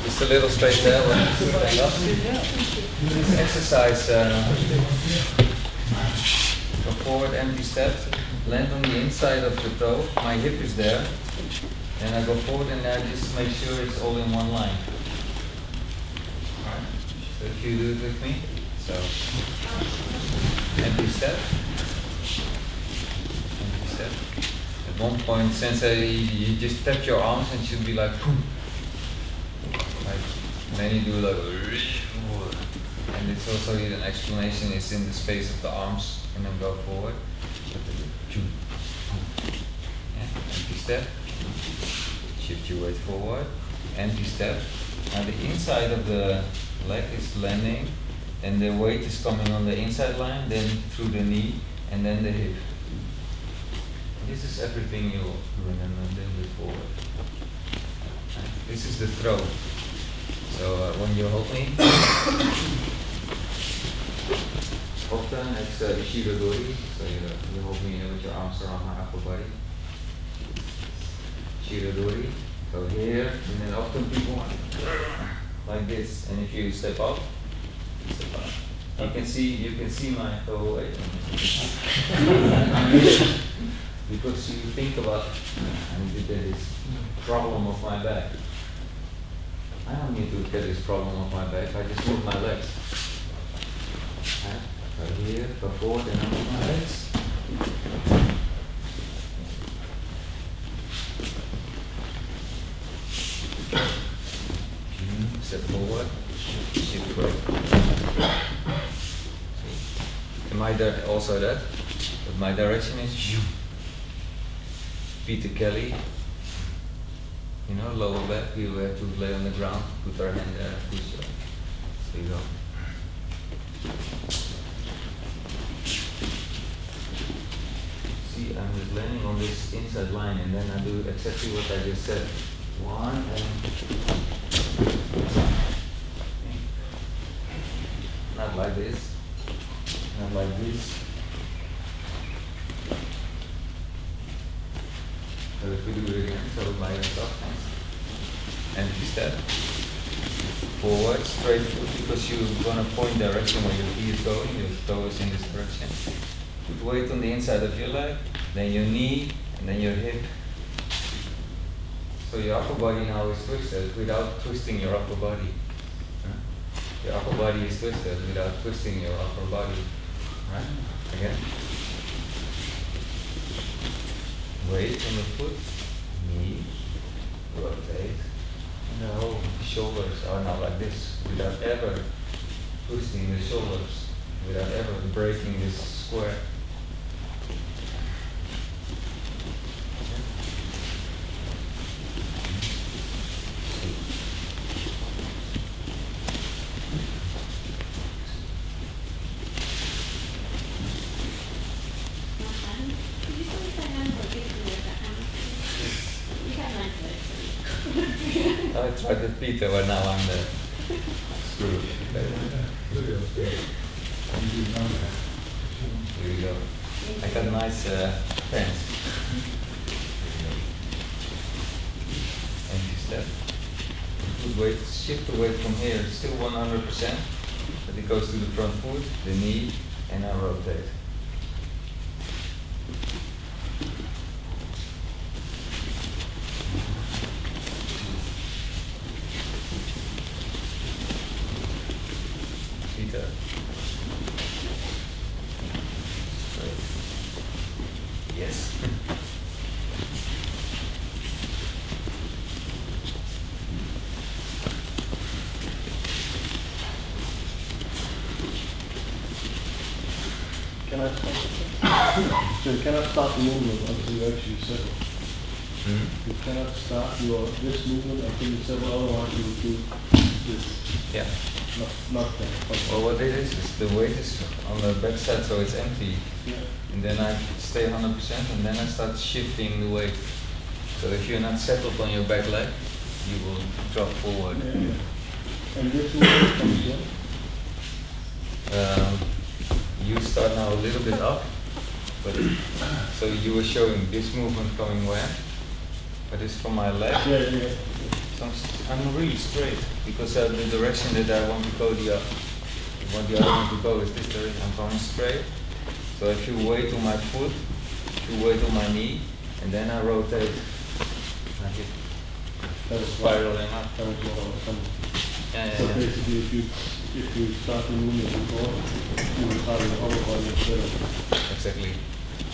Just a little space there. Stand up. do this exercise. Go forward, empty step, land on the inside of the toe. My hip is there. And I go forward and I just make sure it's all in one line. Alright. So if you do it with me. So empty step. Empty step. At one point, sensei, you just tap your arms and it should be like boom. Like, and then you do like, and it's also an explanation is in the space of the arms, and then go forward. Yeah, empty step. Shift your weight forward. Empty step. Now the inside of the leg is landing, and the weight is coming on the inside line, then through the knee, and then the hip. This is everything you do, and then the forward. This is the throw. So when you hold me, often it's Aikido Yuishinkai. So you hold me with your arms around my upper body. Aikido Yuishinkai. So here, and then often people want like this. And if you step up, you can see my toe weight. Because you think about, I need to get this problem of my back. I don't need to get this problem of my back, I just move my legs. Go here, go forward, and I move my legs. Step forward, shift weight. Also that, but my direction is Peter Kelly. You know, lower back, we have to lay on the ground, put our hand there, push up. So you go. See, I'm just landing on this inside line, and then I do exactly what I just said. One, and not like this, not like this. So if we do it again, so by yourself, empty step, forward, straight foot, because you're going to point direction where your feet is going, your toe is in this direction. Put weight on the inside of your leg, then your knee, and then your hip. So your upper body now is twisted without twisting your upper body. Your upper body is twisted without twisting your upper body. Right? Again. Weight on the foot, knee, rotate, and the whole shoulders are now like this, without ever twisting the shoulders, without ever breaking this square. I tried with Peter, but now I'm the screw. Here we go. I got nice pants. Empty step. Good weight. Shift the weight from here. Still 100%, but it goes to the front foot, the knee, and I rotate. Peter. Straight. Yes. Can I start? So you cannot start the movement until you actually settle. You cannot start this movement until you settle, otherwise you will do this. Yeah. Not that. Well, what it is the weight is on the back side, so it's empty. Yeah. And then I stay 100%, and then I start shifting the weight. So if you're not settled on your back leg, you will drop forward. Yeah. And this movement comes in. You start now a little bit up, but so you were showing this movement coming where? But it's from my leg. Yeah. So I'm really straight because the direction that I want to go the up. what the other one to go is this direction. I'm going straight. So if you wait to my foot, you wait to my knee, and then I rotate. Like it. Spiraling up. So Yeah. basically, if you start the movement before, you will start with the other one instead of. Exactly.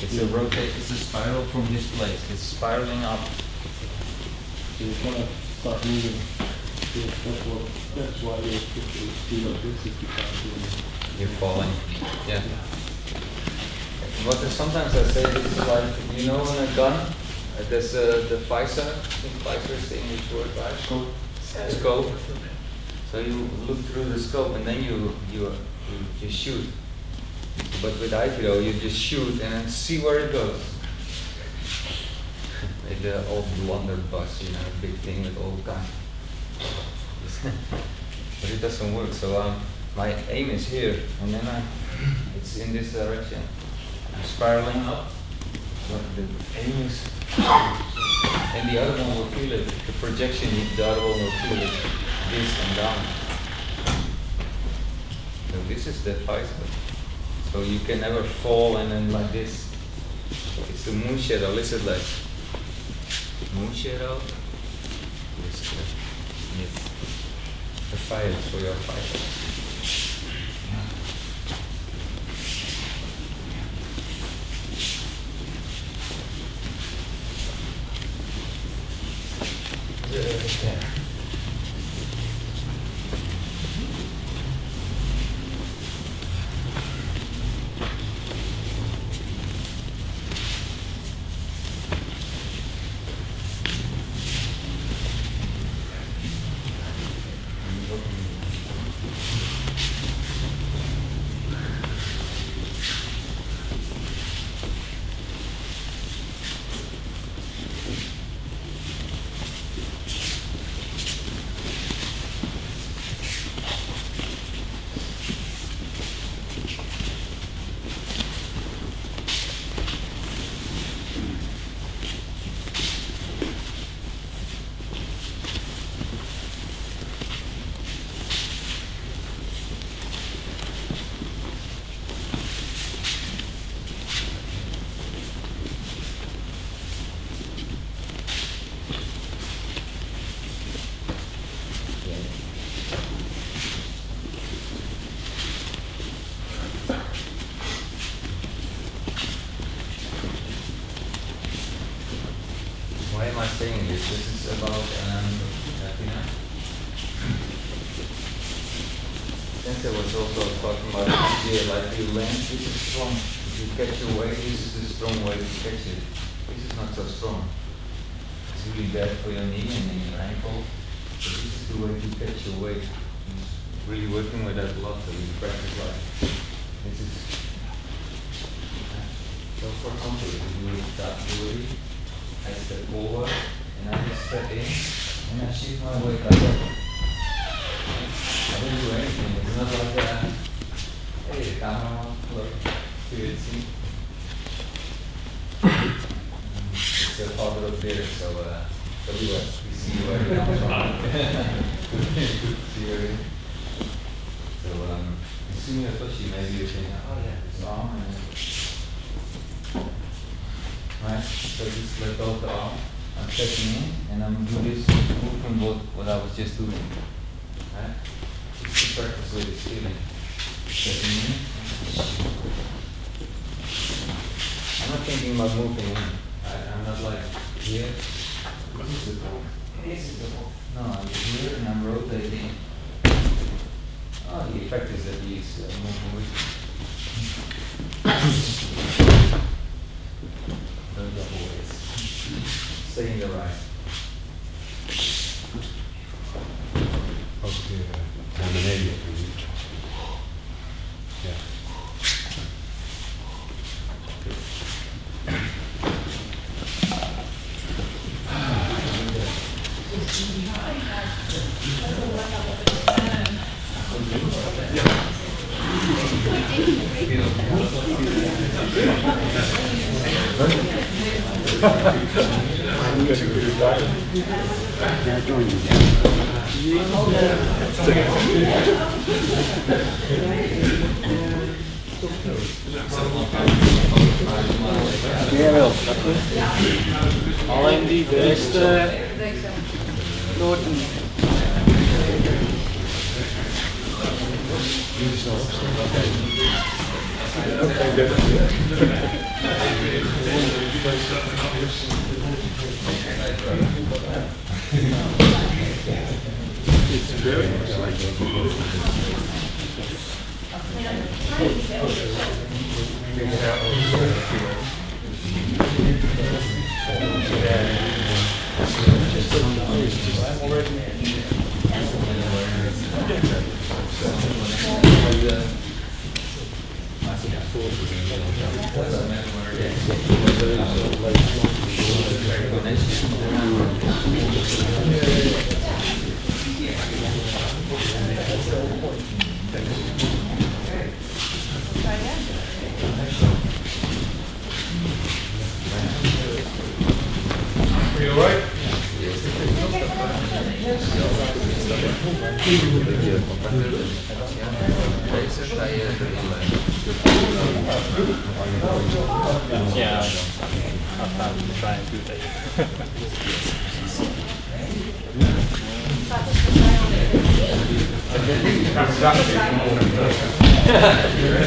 It's a rotate. It's a spiral from this place. It's spiraling up. So you cannot start moving. That's why you have to do like this if you can't do it. You're falling. Yeah. But sometimes I say this is like, you know, in a gun, there's the visor. I think visor is the English word, right? Scope. So you look through the scope and then you shoot. But with Aikido, you just shoot and then see where it goes. Like the old blunderbuss, you know, big thing with all kinds. But it doesn't work. So my aim is here, and then it's in this direction. I'm spiraling up. But the aim is, and the other one will feel it. The projection, the other one will feel it. This and down. So this is the visor. So you can never fall and then like this. It's the moon shadow, lizard leg. Moon shadow. Yes. The fire for your fire. Yeah. Why am I saying this? This is about Sensei was also talking about here, like you land, this is strong. If you catch your weight, this is the strong way to catch it. This is not so strong. It's really bad for your knee and your ankle. So this is the way to catch your weight. Really working with that a lot, so you practice like this is. So for example, if you start doing, I step forward and I just step in and I shift my weight like that. I don't do anything. It's not like hey, the camera, look, do you see? It's a father of beer, so do it. We see where it comes from. Good theory. So as soon as you maybe you think, oh yeah, it's on. Right, so just let go of the arm. I'm stepping in and I'm doing this movement what I was just doing. Right? Just to practice with this feeling. Stepping in. I'm not thinking about moving in. Right? I'm not like here. This is the ball. This is the ball. No, I'm here and I'm rotating. Oh, the effect is that he's moving with stay in the right. Ook naar beneden. Ja. Ja, join you. Ja wel. Alleen die, de rest nooit niet. It's very Yeah, I'll try and do that.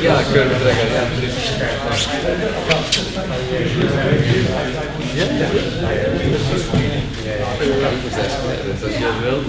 Ja, kunnen we trekken. Dus als je dat wilt.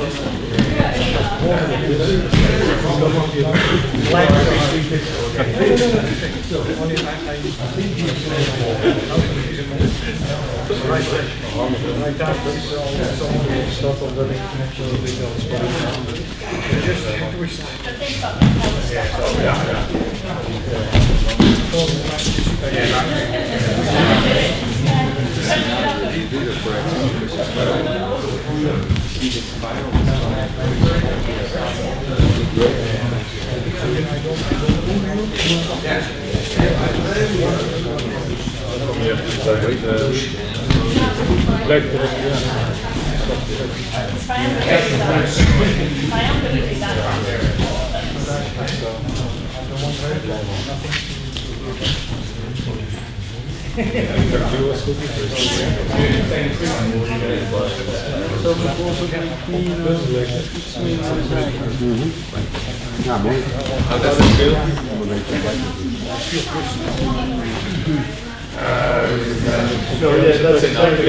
Ja, mooi. No, yeah, that's exactly.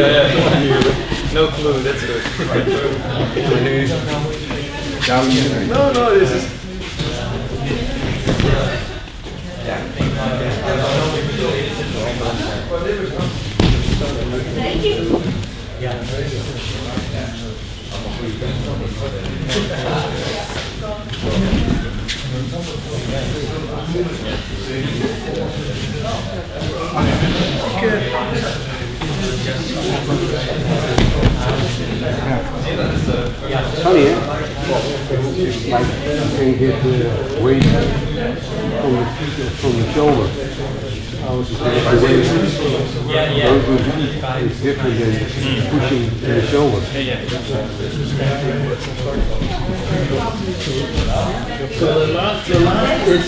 No clue, that's good. No, no, this is. Thank you. Funny, hè? Like, you can get the weight from the shoulder. The weight is different than pushing in the shoulder. So the last is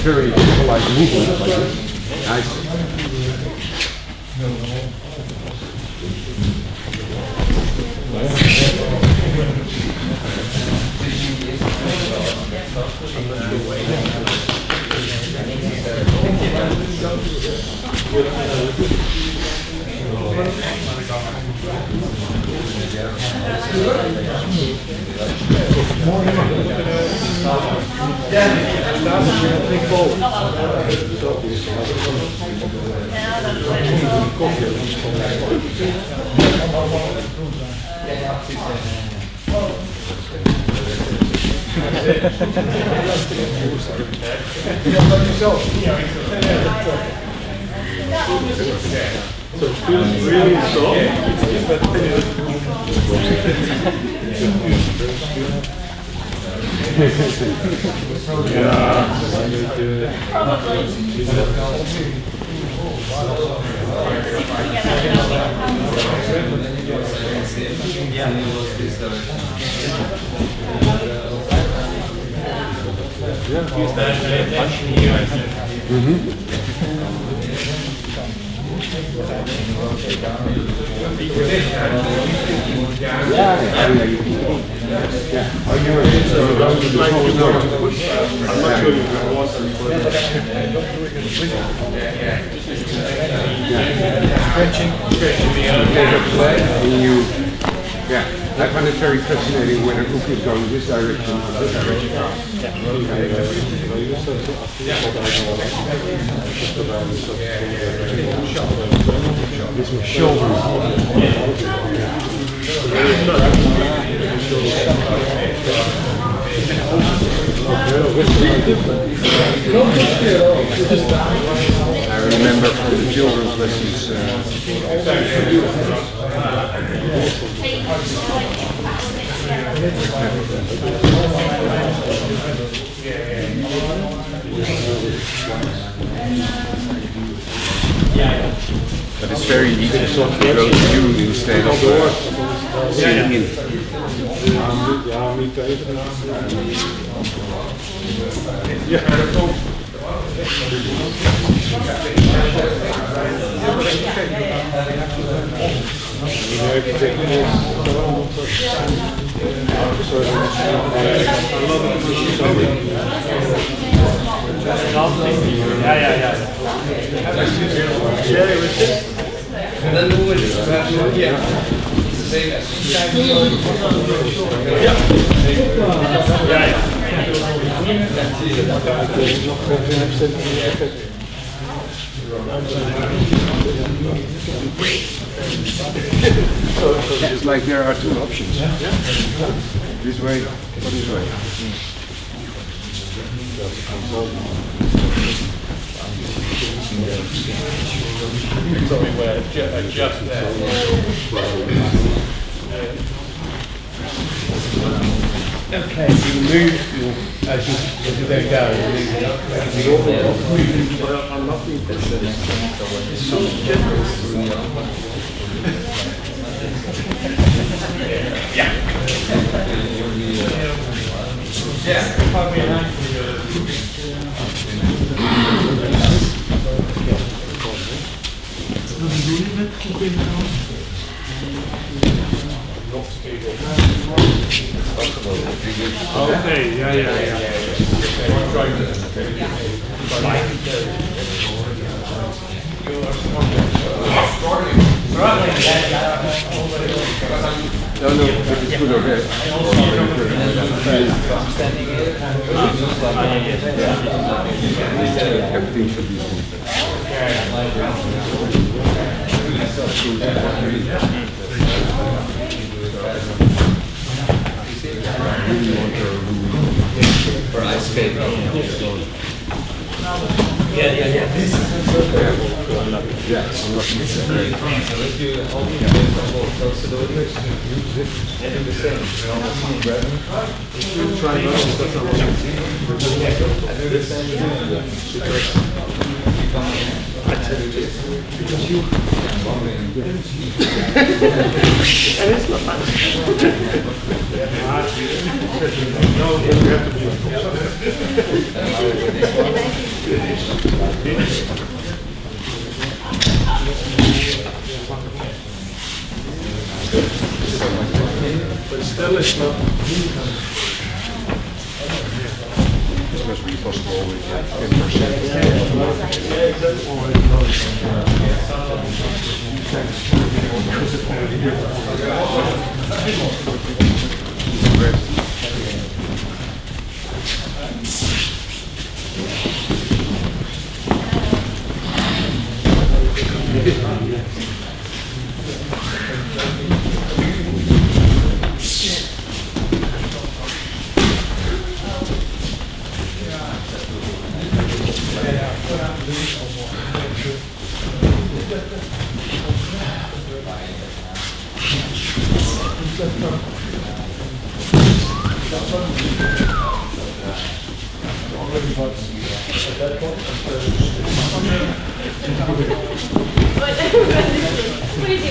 Very like movement like this. Nice. So it feels really soft. I find it very fascinating when a hook is going this direction or this direction. I remember from the children's lessons. But it's very easy to go to June instead of sitting in. En dan doen we het hier. Zeker. It's like there are two options. This way or this way. So we will adjust that. Okay, you move as you go down. I'm not being it's so Yeah. Okay, yeah. No, it's good okay. Everything should be smooth. For ice skating. Yeah. Yeah, I'm not So if you only do close to the window, do the same. If you try not to start on one, I do the same. because you and it's not nice. No, you have to be but still it's not. This must be possible with 10%. that one. What are you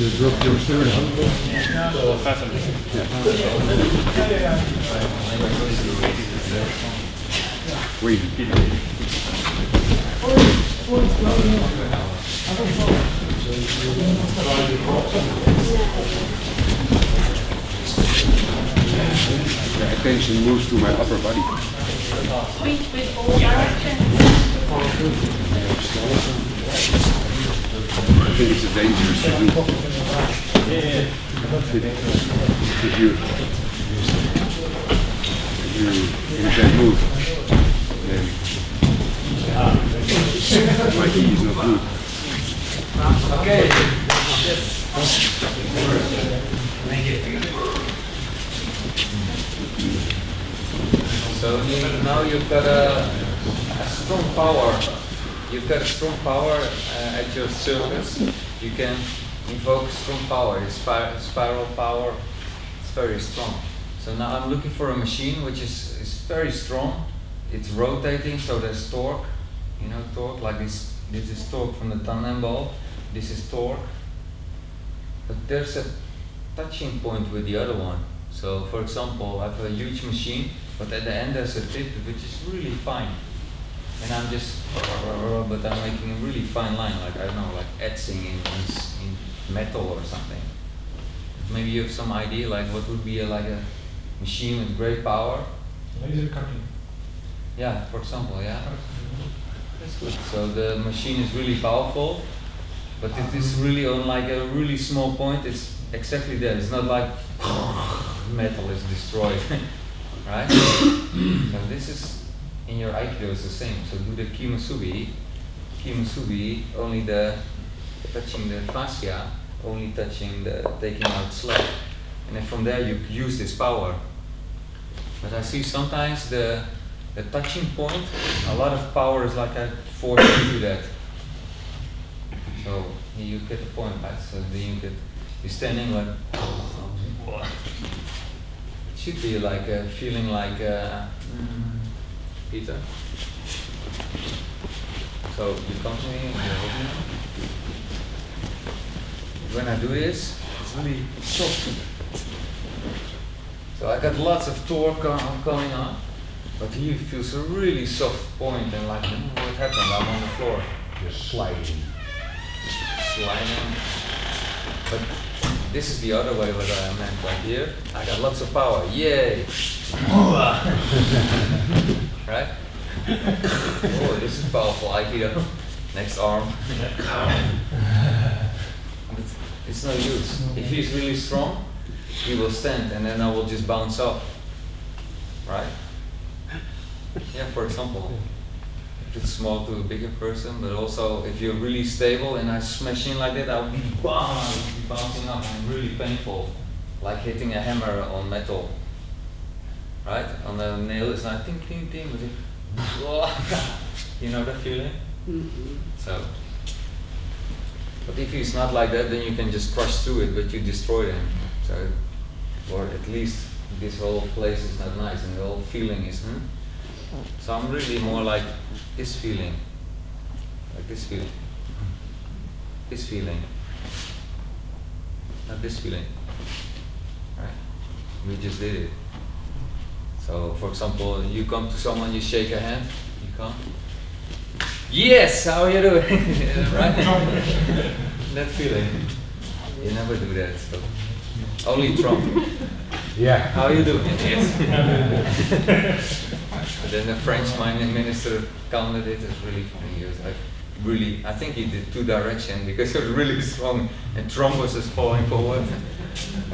You drop your steering handle. Wait. The attention moves to my upper body. Point with all directions. I think it's dangerous to do. If you can't move, then my key is not good. Okay. So now you've got a strong power. You've got a strong power at your surface. You can invoke strong power. It's spiral power. It's very strong. So now I'm looking for a machine which is very strong. It's rotating, so there's torque. You know, torque like this. This is torque from the tandemball. This is torque. But there's a touching point with the other one. So, for example, I have a huge machine, but at the end there's a tip which is really fine. And I'm just, but I'm making a really fine line, like I don't know, like etching in metal or something. Maybe you have some idea, like what would be like a machine with great power? Laser cutting. Yeah, for example, yeah. That's good. So the machine is really powerful, but it is really on like a really small point. It's exactly there. It's not like metal is destroyed, right? So this is in your Aikido is the same. So do the kimusubi. Kimusubi only the touching the fascia, only touching the taking out slack, and then from there you use this power. But I see sometimes the touching point, a lot of power is like I force you to do that. So you get the point, right? So then you're standing like, it should be like a feeling like Peter. So you come to me and you hold me. When I do this, it's really soft. So I got lots of torque coming on, but here it feels a really soft point and like, what happened? I'm on the floor. You're sliding. Sliding. But this is the other way what I meant right here. I got lots of power. Yay! Right? Oh, this is powerful Aikido. Next arm. But it's no use. If he's really strong, he will stand and then I will just bounce off. Right? Yeah, for example. If it's small to a bigger person, but also if you're really stable and I smash in like that, I'll be bouncing up and really painful. Like hitting a hammer on metal. Right? On the nail it's like ting ting ting, but you know that feeling? Mm-hmm. So, but if it's not like that, then you can just crush through it, but you destroy them. So, or at least this whole place is not nice and the whole feeling is, So I'm really more like this feeling, not this feeling, right? We just did it. So for example, you come to someone, you shake a hand, you come, yes, how are you doing? Right? That feeling, you never do that, so only Trump. Yeah. How are you doing? Yes. Then the French minister counted it. It's really funny. He was like, really, I think he did two direction because he was really strong and Trump was just falling forward.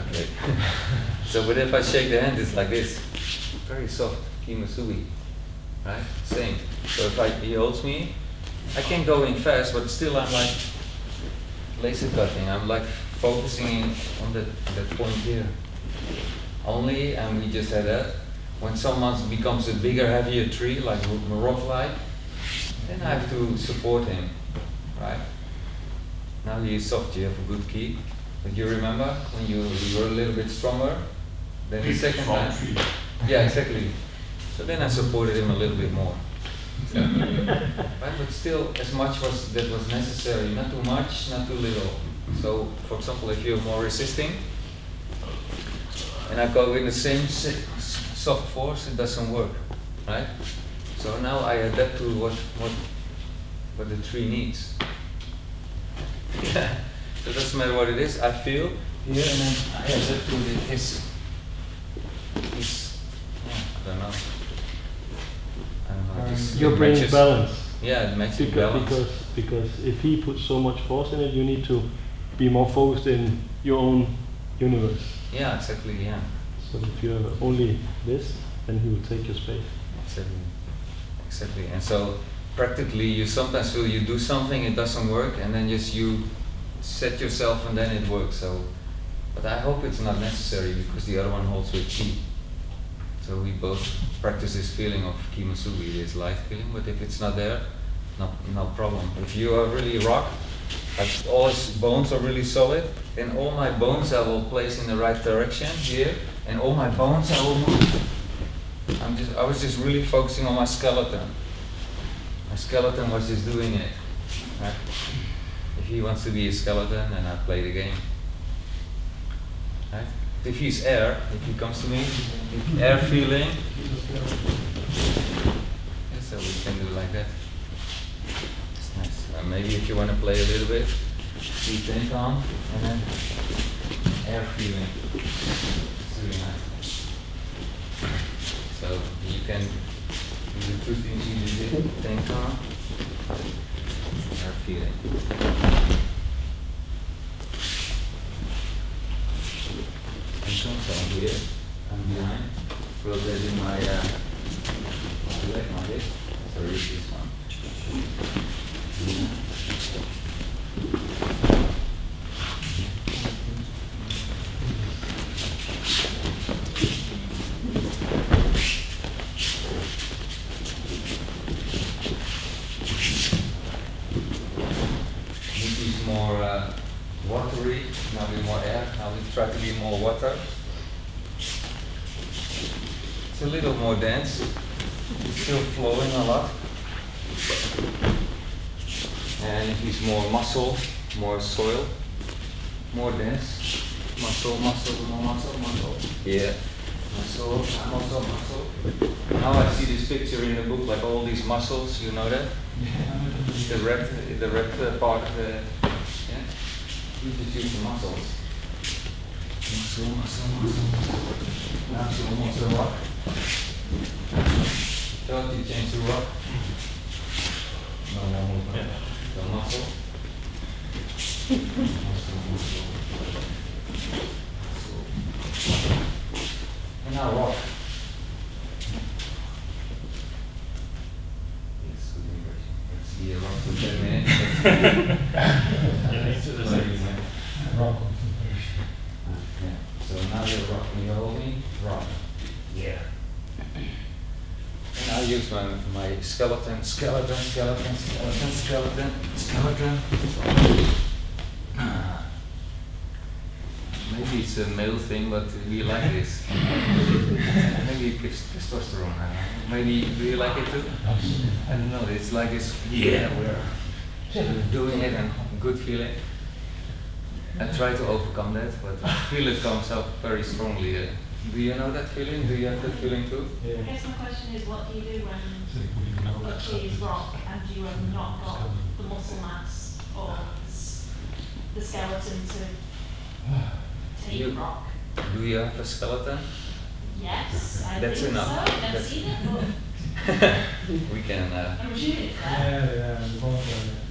Okay. So, but if I shake the hand, it's like this, very soft, kimusubi, right? Same. So if he holds me, I can go in fast, but still I'm like laser cutting. I'm like focusing on that point here. Only, and we just had that. When someone becomes a bigger, heavier tree, like rock-like, then I have to support him, right? Now he is soft, you have a good key. But you remember when you were a little bit stronger? Then the second time. Yeah, exactly. So then I supported him a little bit more. So, right, but still, as much that was necessary, not too much, not too little. So, for example, if you're more resisting, and I go in the same soft force, it doesn't work, right? So now I adapt to what the tree needs. So it doesn't matter what it is. I feel here, and then I adapt to his. I don't know. You're bringing balance. Yeah, it makes it balance. Because if he puts so much force in it, you need to be more focused in your own universe. Yeah, exactly. Yeah. So if you're only this, then he will take your space. Exactly. And so practically, you sometimes feel you do something, it doesn't work, and then just you set yourself, and then it works. So, but I hope it's not necessary because the other one holds with ki. So we both practice this feeling of Kimasubi, this light feeling, but if it's not there, no problem. If you are really rock, like all his bones are really solid, then all my bones I will place in the right direction here, and all my bones I will move. I was just really focusing on my skeleton. My skeleton was just doing it. Right? If he wants to be a skeleton, then I play the game. Right? If he's air, if he comes to me, air feeling, yeah, so we can do like that. It's nice. Maybe if you want to play a little bit, you think on, and then air feeling. It's really nice. So you can do the two things you did, think on, air feeling. So I'm here, I'm behind, rotating my leg like this, so use this one. This is more watery, now we more air, now we try to be more water. It's a little more dense, it's still flowing a lot. And if it's more muscle, more soil, more dense, muscle, more muscle. Yeah, muscle. Now I see this picture in the book, like all these muscles, you know that? The red part of the, yeah? You just use the muscles. Now it's almost a rock. Don't you change the rock? No more movement. The muscle. And now rock. Yes, good impression. Let's see a rock for 10 minutes. Rock. Yeah. So now you're rocking, you're holding, rock. Yeah. And I use my skeleton. Maybe it's a male thing, but we like this. Maybe it gives testosterone. I don't know. Maybe do you like it too? I don't know. It's like this. Yeah, we're doing it and good feeling. I try to overcome that, but I feel it comes up very strongly. Do you know that feeling? Do you have that feeling too? I guess my question is, what do you do when a tree is rock and you have not got the muscle mass or the skeleton to take rock? Do you have a skeleton? Yes, I That's think enough. so. I've never That's- seen it, but We can. I'm assuming it's there.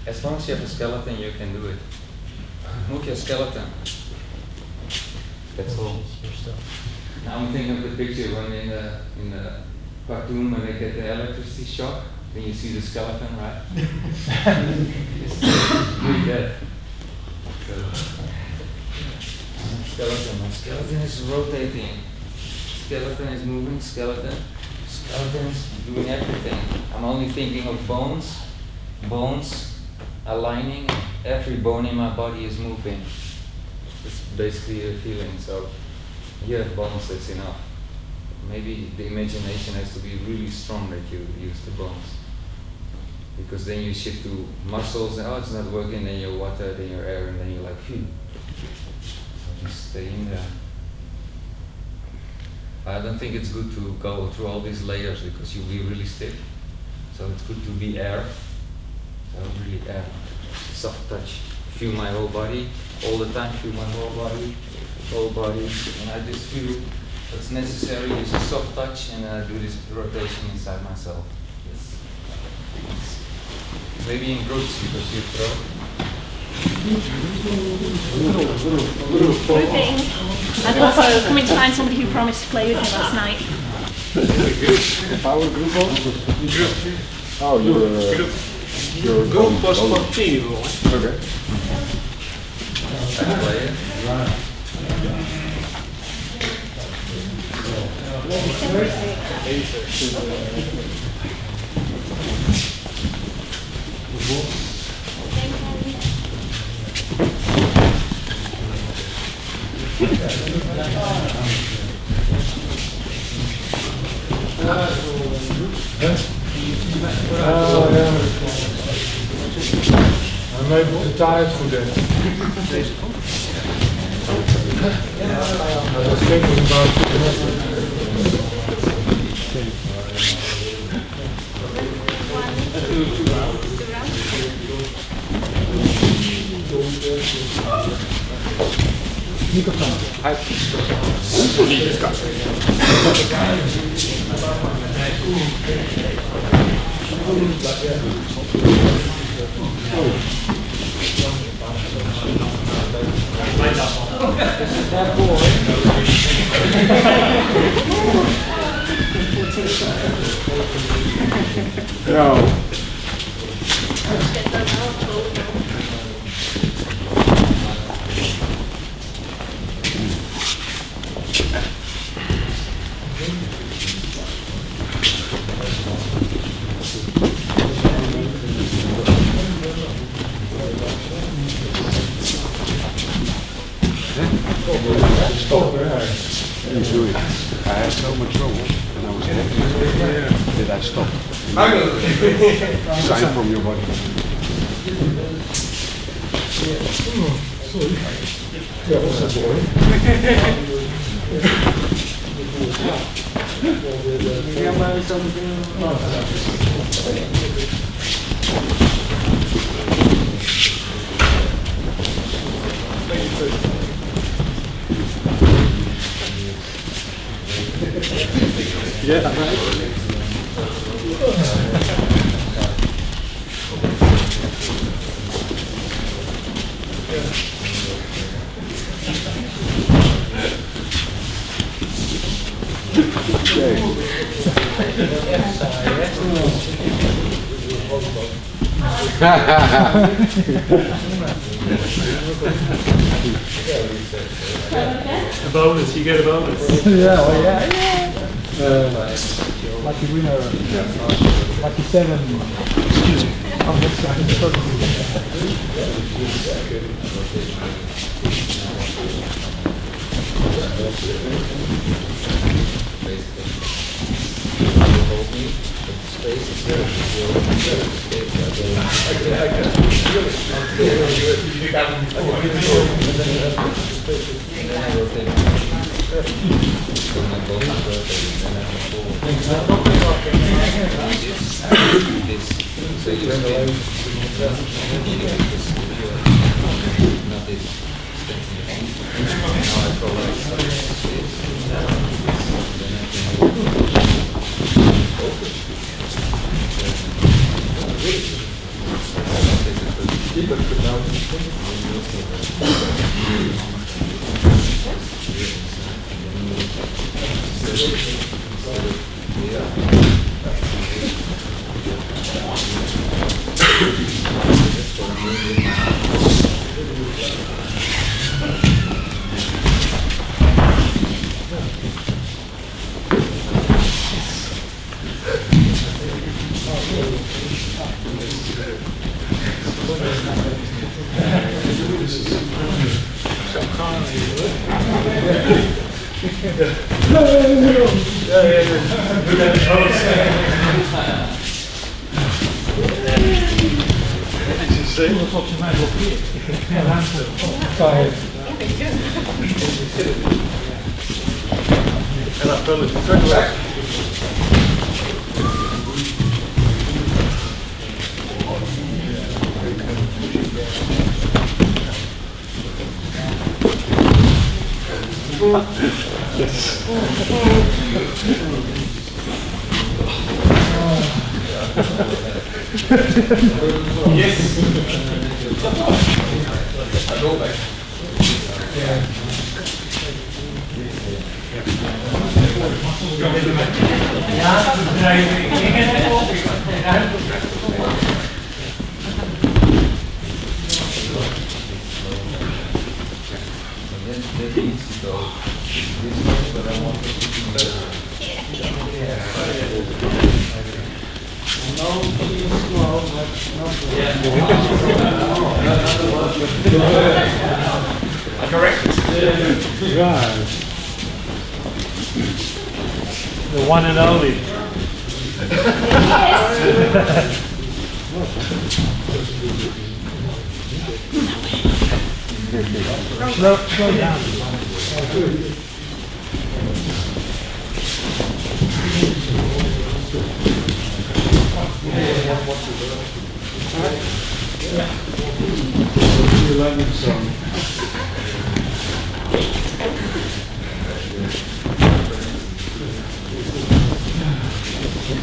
As long as you have a skeleton, you can do it. Move your skeleton. That's all. Now I'm thinking of the picture when in the cartoon when they get the electricity shock, then you see the skeleton, right? It's really dead. Skeleton. My skeleton is rotating. Skeleton is moving. Skeleton is doing everything. I'm only thinking of bones aligning. Every bone in my body is moving. It's basically a feeling. So you have bones, that's enough. Maybe the imagination has to be really strong that you use the bones. Because then you shift to muscles and it's not working, then your water, then your air, and then you're like, phew. You stay in there. I don't think it's good to go through all these layers because you'll be really stiff. So it's good to be air. So really air. Soft touch. Feel my whole body all the time. Feel my whole body, and I just feel what's necessary is a soft touch, and I do this rotation inside myself. Yes. Maybe in groups because you throw. Grouping. And also coming to find somebody who promised to play with me last night. Power group also? Oh, you're Group was sportivo. Okay. I can play it. I'm maybe too tired for that. I was thinking about No. Enjoy it. I had so much trouble and I was happy that I stopped. Sign from your body. yeah, right. A bonus, you get a bonus. Lucky winner. Lucky 7. Volgens mij blokkeert. Ja, ruimte. En dan vul ik het terug weg. Yes. That needs to go this way, but I want to put Correct. Right. The one and only. Slow down.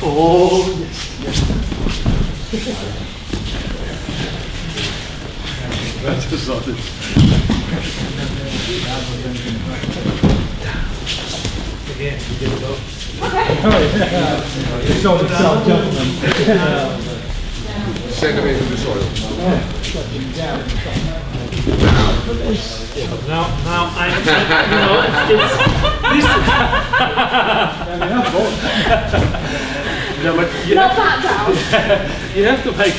Oh, yes. That is not it. Again, you get it off. It's not a self-judgment. Send them into the soil. Now I'm, you know, it's No, but you Not that down. you have to make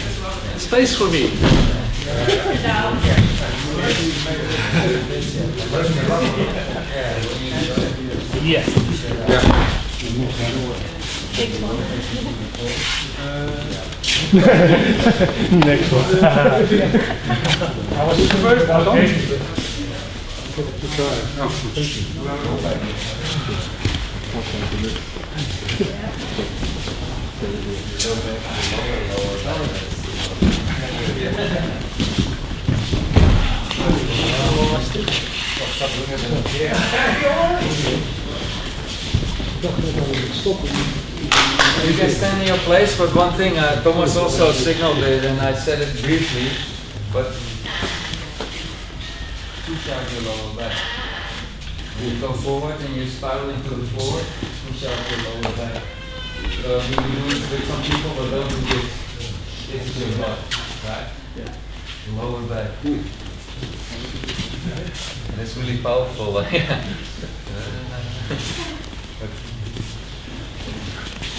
space for me. yes. Next one. I was the first one. Okay. You can stand in your place, but one thing, Thomas also signaled it, and I said it briefly, but push out your lower back. You go forward and you spiral into the floor, push out your lower back. So you can do it with some people, but don't do this. This is your butt, right? Yeah. Lower back. And it's really powerful. But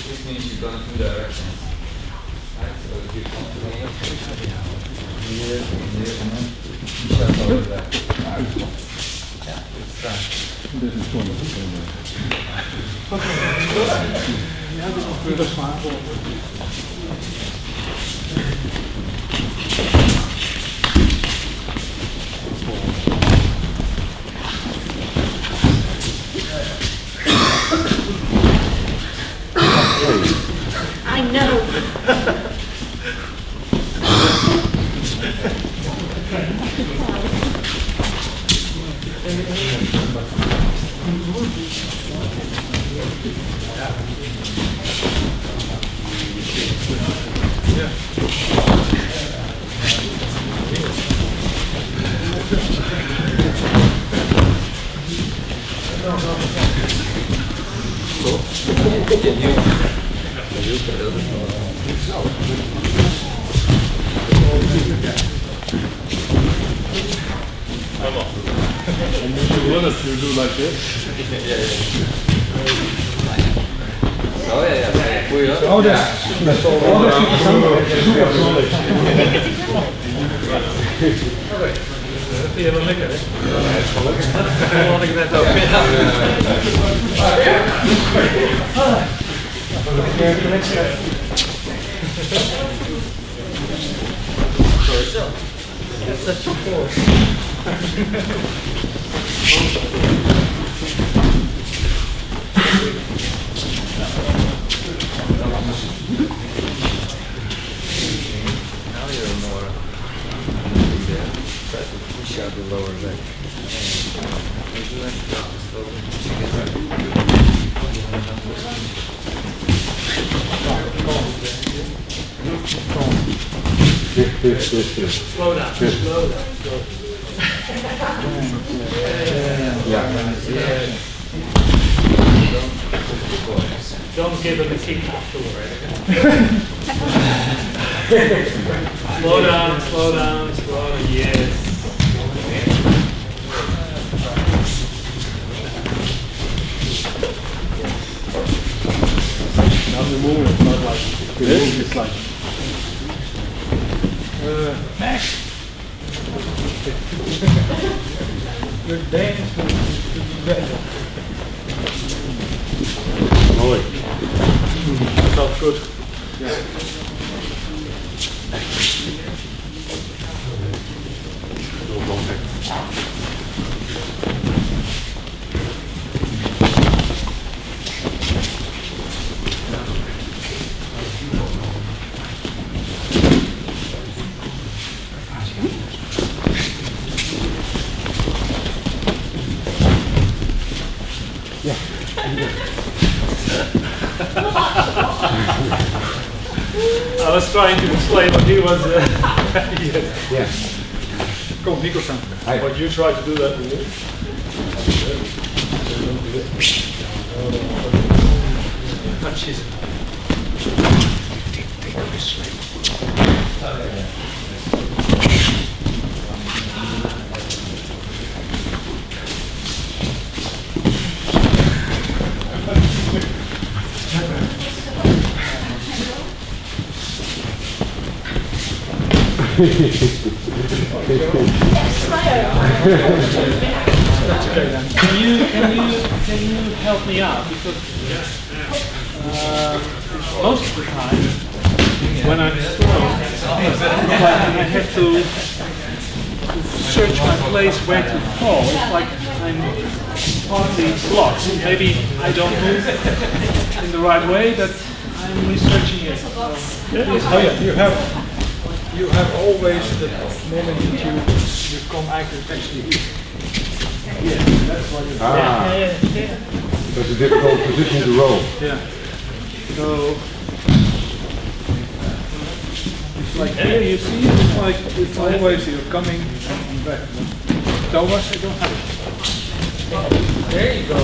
this means you go in two directions. Right? So if you come to here, here, and then push out lower back. Yeah, it's done. I know. You do like this. Oh yeah. Goeie hoor. Oh, that's all. Vind je wel lekker, hè? Ja, het is wel lekker. Dat had ik net ook. That's your force. Now you're more there. Try to push out the lower leg. Would you like to drop this lower? Slow down, slow down. Don't give him a kick afterward. Slow down, slow down, slow down, yes. Now the movement is not like this, it's like Max! Your dance should be better. mooi. Dat felt goed. I was trying to explain what he was. Yeah. Kom, Nico staan. But you try to do that with me. Touches. Can you help me out? Because most of the time when I'm slow, I have to search my place where to fall. It's like I'm partly blocked. Maybe I don't move in the right way, but I'm researching it. Oh yeah, you have always the moment that you come actually here. Yeah, that's why you So it's a difficult position to roll. Yeah. So it's like here you see it's like it's always you're coming and back. Thomas, I don't have it. There you go.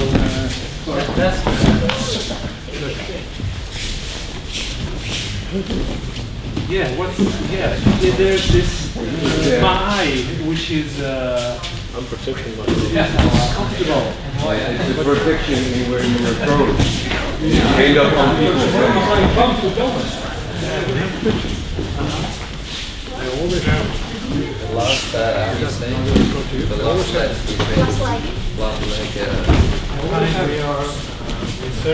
That's yeah. What? Yeah. There's this eye, which is I'm protecting myself. comfortable. It's a protection when you're thrown. You end up on people's face. I always have. The last, the last leg,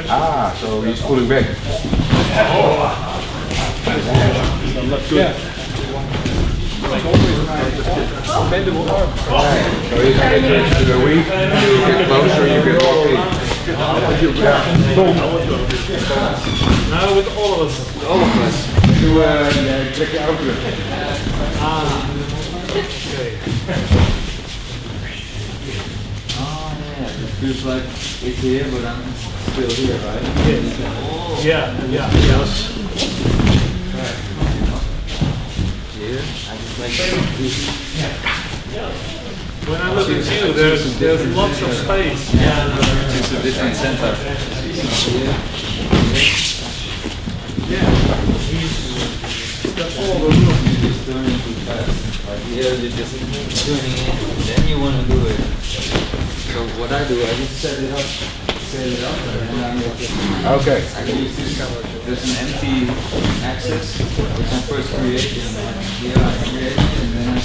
Ah, so he's pulling back. Yeah. It's always nice. Bendable arm. So he's entering to the wing. You get closer, you get walk in. Now with all of us. All of us. To check the outlook. Okay. oh yeah, it feels like it's here, but I'm still here, right? Yeah, yes. Here, I just like When I look at you, there's lots of space. it's a different center. He's got all the room. It's turning too fast. Like here, you're just tuning in, then you want to do it. So what I do, I just set it up, and I'm Okay. I use this. There's an empty axis, which I first create, and here I create, and then I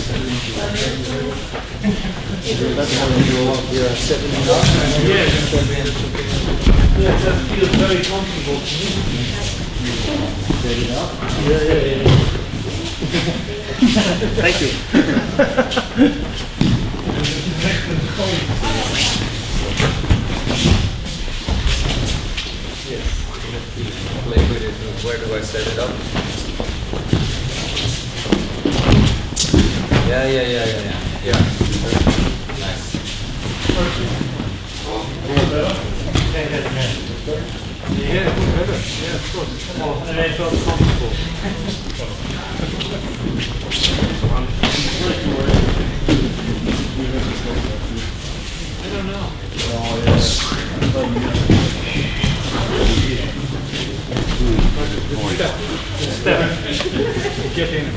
That's how you're setting it up. Yes. Yeah, that feels very comfortable to me. Set it up. Thank you. Play with it. Where do I set it up? Yeah. Yeah. Nice. Yeah, better. Yeah, of course. Oh, and I felt comfortable. I don't know. Step. Get in.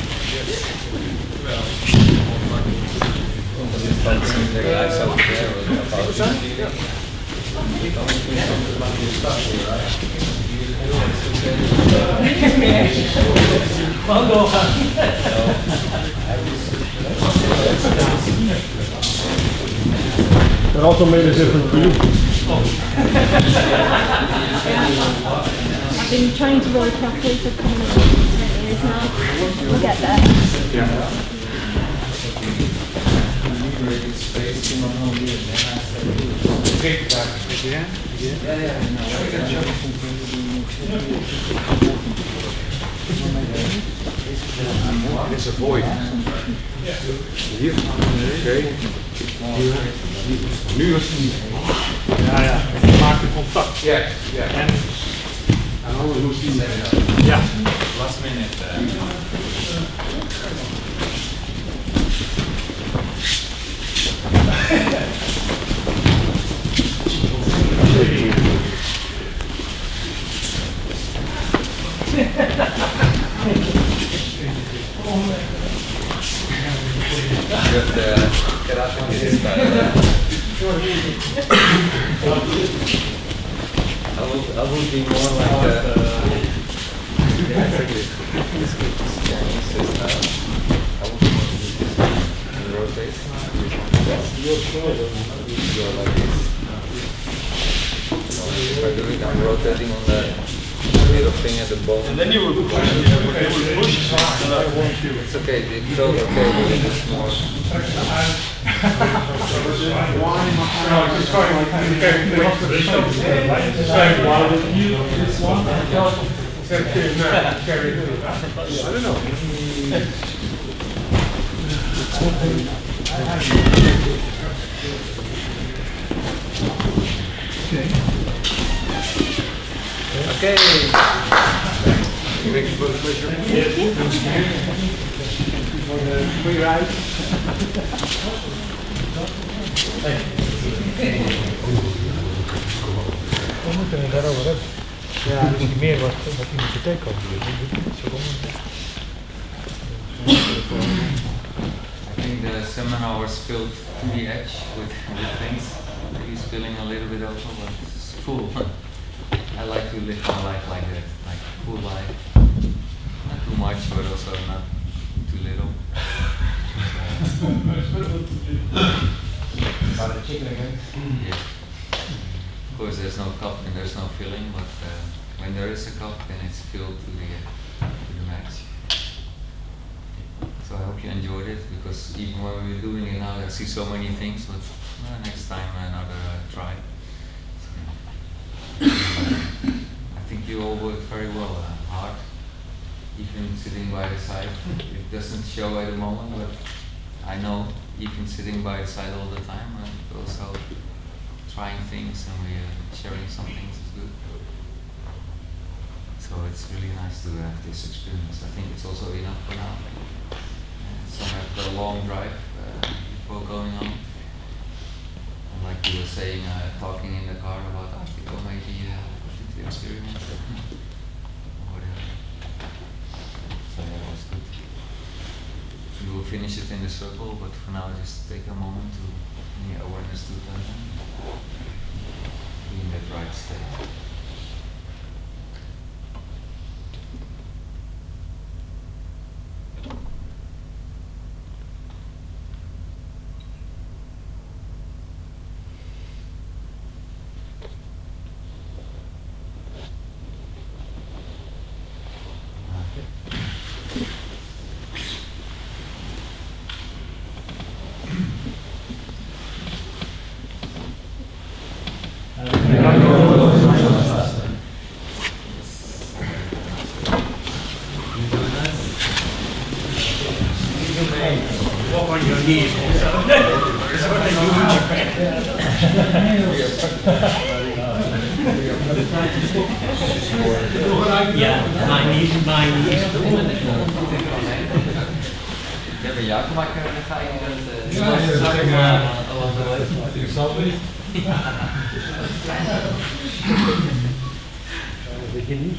That also made a difference for you. I've been trying to roll properly for a couple of years now. We'll get there. It's a void. Hier. Oké. Nu is het niet. Ja, ja. Maak je contact. Ja. En anders moest hij niet. ja. Last minute. Good karate kid style. I would be more like yeah, exactly. This Chinese style. I would be more rotate. You're like this. So if I do it, I'm rotating on the middle thing at the bone. And then you would push, and I want you. It's okay, it felt okay, but it's more. I don't know. Okay. Thank you for the pleasure. For the free ride. We moeten het daarover hebben. Ja, dus niet meer wat in de bibliotheek komt. I think the seminar was filled to the edge with things. Maybe spilling a little bit over, but it's full. I like to live my life like that, like full life. Not too much, but also not too little. Yeah. Of course, there's no cup and there's no filling, but when there is a cup, then it's filled to the max. So I hope you enjoyed it, because even when we're doing it now, I see so many things, but next time another try. So, I think you all worked very well, hard, even sitting by the side. It doesn't show at the moment, but I know even sitting by the side all the time, and also trying things and we're sharing some things is good. So it's really nice to have this experience. I think it's also enough for now. So after a long drive before going on, and like you were saying, talking in the car about Aikido, maybe to experiment or whatever. So yeah, that was good. We will finish it in the circle, but for now just take a moment to bring awareness to that and be in that right state. Ja, mijn niet. Ik heb een Jacob, maar ga je dat... Ik snap het niet.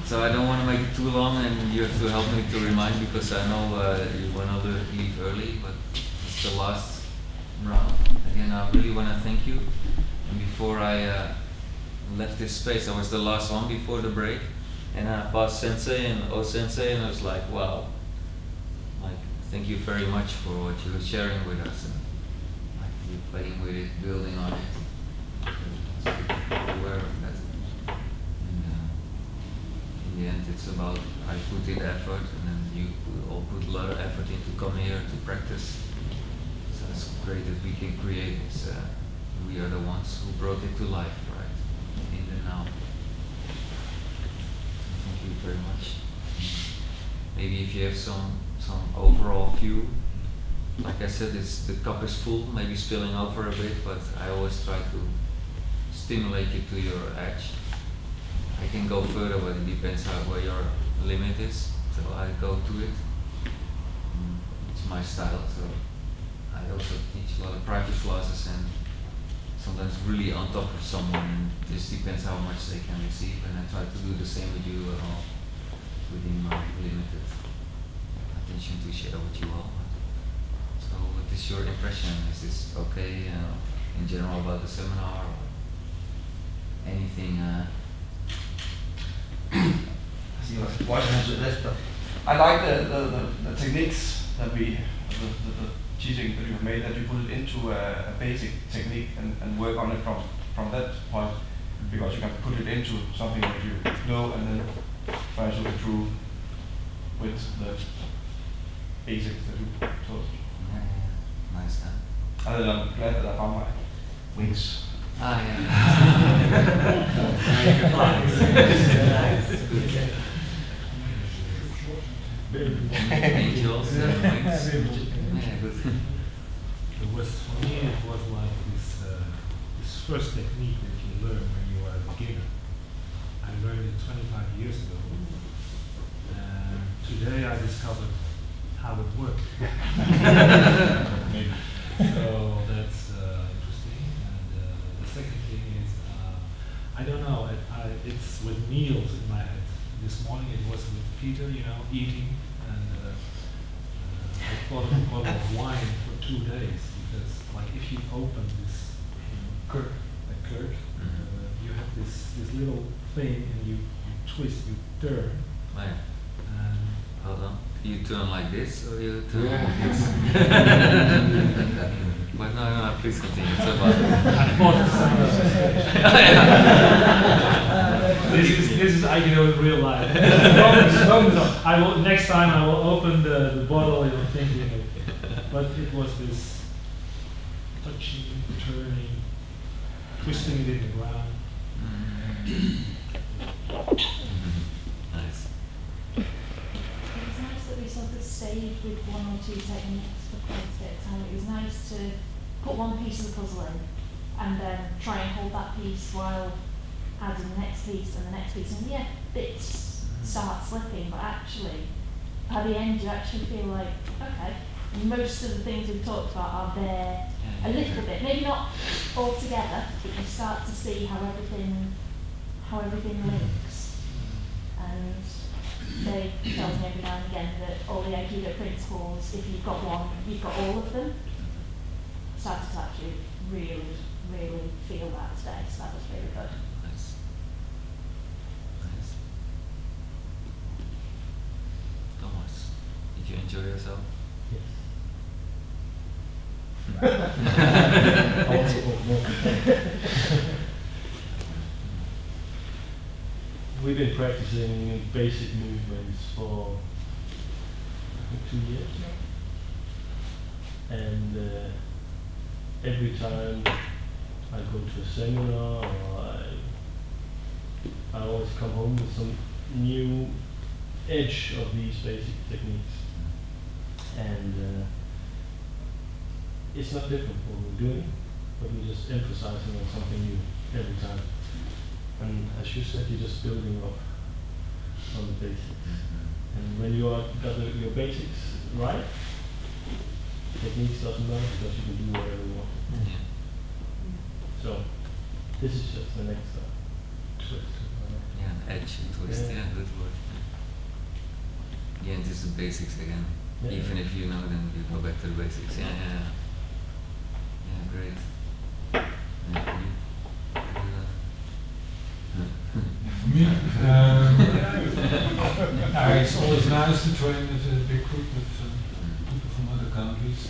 So I don't want to make it too long, and you have to help me to remind, because I know you want to leave early, but it's the last round. Again, I really want to thank you. And before I left this space, I was the last one before the break, and I passed Sensei and O Sensei, and I was like, wow, like, thank you very much for what you were sharing with us, and like you playing with it, building on it. Aware of that. In the end, it's about I put in effort, and then you all put a lot of effort into come here to practice. So it's great that we can create this. We are the ones who brought it to life, right? In the now. Thank you very much. Maybe if you have some overall view, like I said, the cup is full, maybe spilling over a bit, but I always try to stimulate you to your edge. I can go further, but it depends where your limit is. So I go to it. It's my style. So I also teach a lot of private classes, and sometimes really on top of someone. And this depends how much they can receive. And I try to do the same with you within my limited attention to share with you all. So what is your impression? Is this okay in general about the seminar? Or anything? I like the techniques that the teaching that you have made, that you put it into a basic technique and work on it from that point, because you can put it into something that you know and then try to improve with the basics that you taught. Yeah. Nice, huh? And then I'm glad that I found my wings. Ah, yeah. Angels and wings. Yeah, good. It was, for me, it was like this first technique that you learn when you are a beginner. I learned it 25 years ago. Today I discovered how it worked. Maybe. So that's interesting. And the second thing is, I don't know, it's with meals in my head. This morning it was with Peter, eating, and I thought of a bottle of wine for 2 days, because like if you open this curd, you have this little thing, and you twist, you turn. Oh, yeah. And hold on. You turn like this, or you turn like this? But no, please continue. It's about this is Aikido in real life. I will, next time I will open the bottle and thinking of it. But it was this touching, turning, twisting it in the ground. Nice. It's nice that we sort of stayed with 1 or 2 techniques for quite a bit of time. It was nice to put one piece of the puzzle in and then try and hold that piece while adding the next piece and the next piece. And yeah, bits start slipping, but actually, at the end you actually feel like, okay, most of the things we've talked about are there a little bit, maybe not all together, but you start to see how everything links. And they tell me every now and again that all the Aikido principles, if you've got one, you've got all of them. Started to actually really, really feel that today, so that was really good. Nice. Nice. Thomas, did you enjoy yourself? I want to talk more. We've been practicing basic movements for I think 2 years now. And every time I go to a seminar, or I always come home with some new edge of these basic techniques. And it's not different what we're doing, but we're just emphasizing on something new every time. And as you said, you're just building up on the basics. And when you are got your basics right, techniques doesn't matter because you can do whatever you want. So this is just the next twist. Yeah, an edge and twist, Yeah. yeah, good word. Yeah, and this is basics again. Yeah. Even if you know, then you go back to the basics. Yeah, yeah, yeah. Yeah, great. Yeah, you? For me, it's always nice to train with a big group with people from other countries.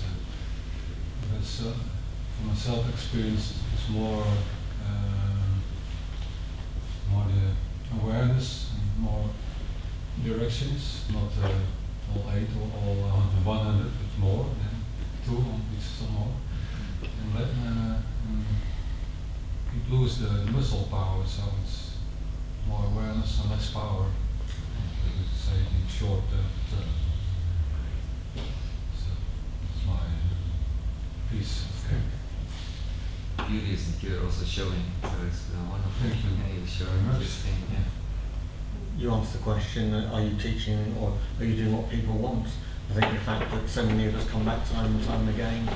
Because from my self-experience, it's more the awareness and more directions, not all 8 or all 100, but more than 2 on each some more. And let it lose the muscle power, so it's more awareness and less power. You could say in short terms. So it's my piece of cake. Beauty is that you're also showing, so it's wonderful. Thank you. Yeah, you're showing this thing, yeah. You asked the question, are you teaching or are you doing what people want? I think the fact that so many of us come back time and time again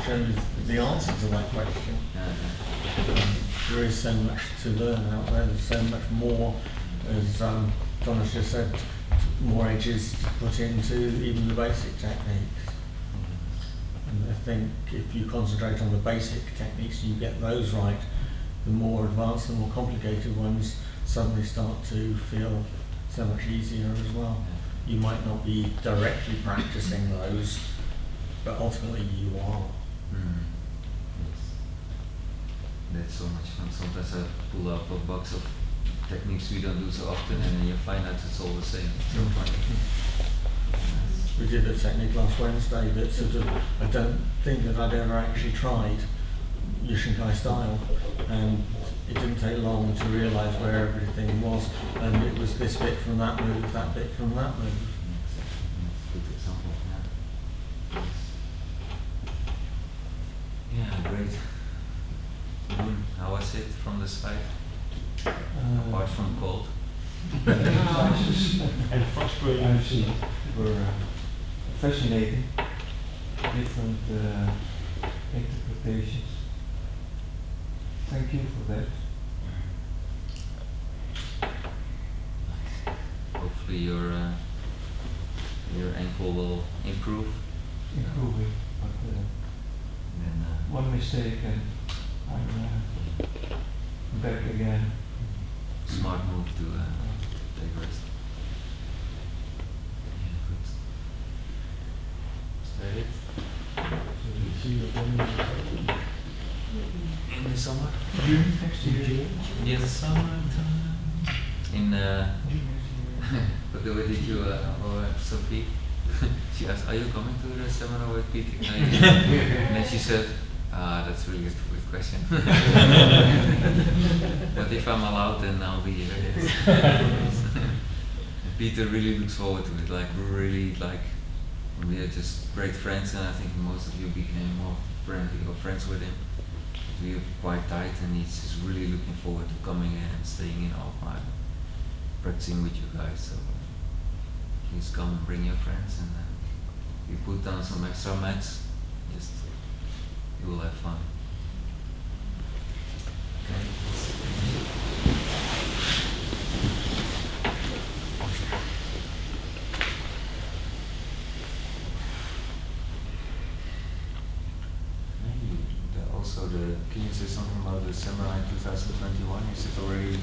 shows the answer to that question. There is so much to learn out there, there's so much more, as Thomas just said, more edges to put into even the basic techniques. And I think if you concentrate on the basic techniques and you get those right, the more advanced, the more complicated ones suddenly start to feel so much easier as well. You might not be directly practicing those, but ultimately you are. Yes. That's so much fun. Sometimes I pull up a box of techniques we don't do so often and then you find out it's all the same. It's so funny. We did a technique last Wednesday that sort of, I don't think that I'd ever actually tried Yuishinkai style, and it didn't take long to realise where everything was, and it was this bit from that move, that bit from that move. Good example, yeah. Yeah, great. How was it from the side? Apart from cold? And frustrating. Were fascinating, different interpretations. Thank you for that. Hopefully your ankle will improve. Improving, but And then, one mistake and I'm back again. smart move to take rest. Yeah, good. Is that it? See you again In the summer? Next year. Yeah, the summertime. In but the way did you or Sophie? She asked, "Are you coming to the seminar with Peter?" And then she said, "That's really a stupid question." But if I'm allowed, then I'll be here. Peter really looks forward to it. Like really, like we are just great friends, and I think most of you became more friendly or friends with him. We are quite tight, and he's just really looking forward to coming in and staying in Alkmaar, practicing with you guys. So please come and bring your friends, and we put down some extra mats. Just you will have fun. Can you say something about the seminar in 2021? Is it already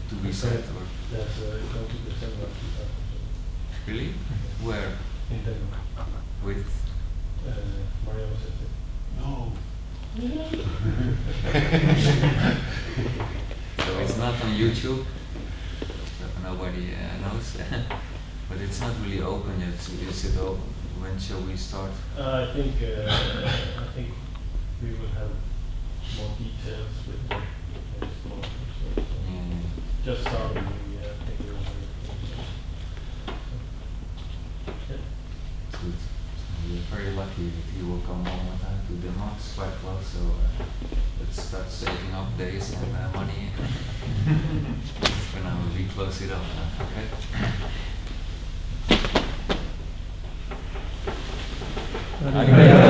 to be said or? That's going to December 2020. Really? Where? In Denmark. With? Mario said it. No. So it's not on YouTube. Nobody knows. But it's not really open yet. So is it open? When shall we start? I think we will have more details with the next quarter. So just starting the thing. Good. We're very lucky that he will come one more time to the month's quite close, so let's start saving up days and money. For now, we close it up. Okay.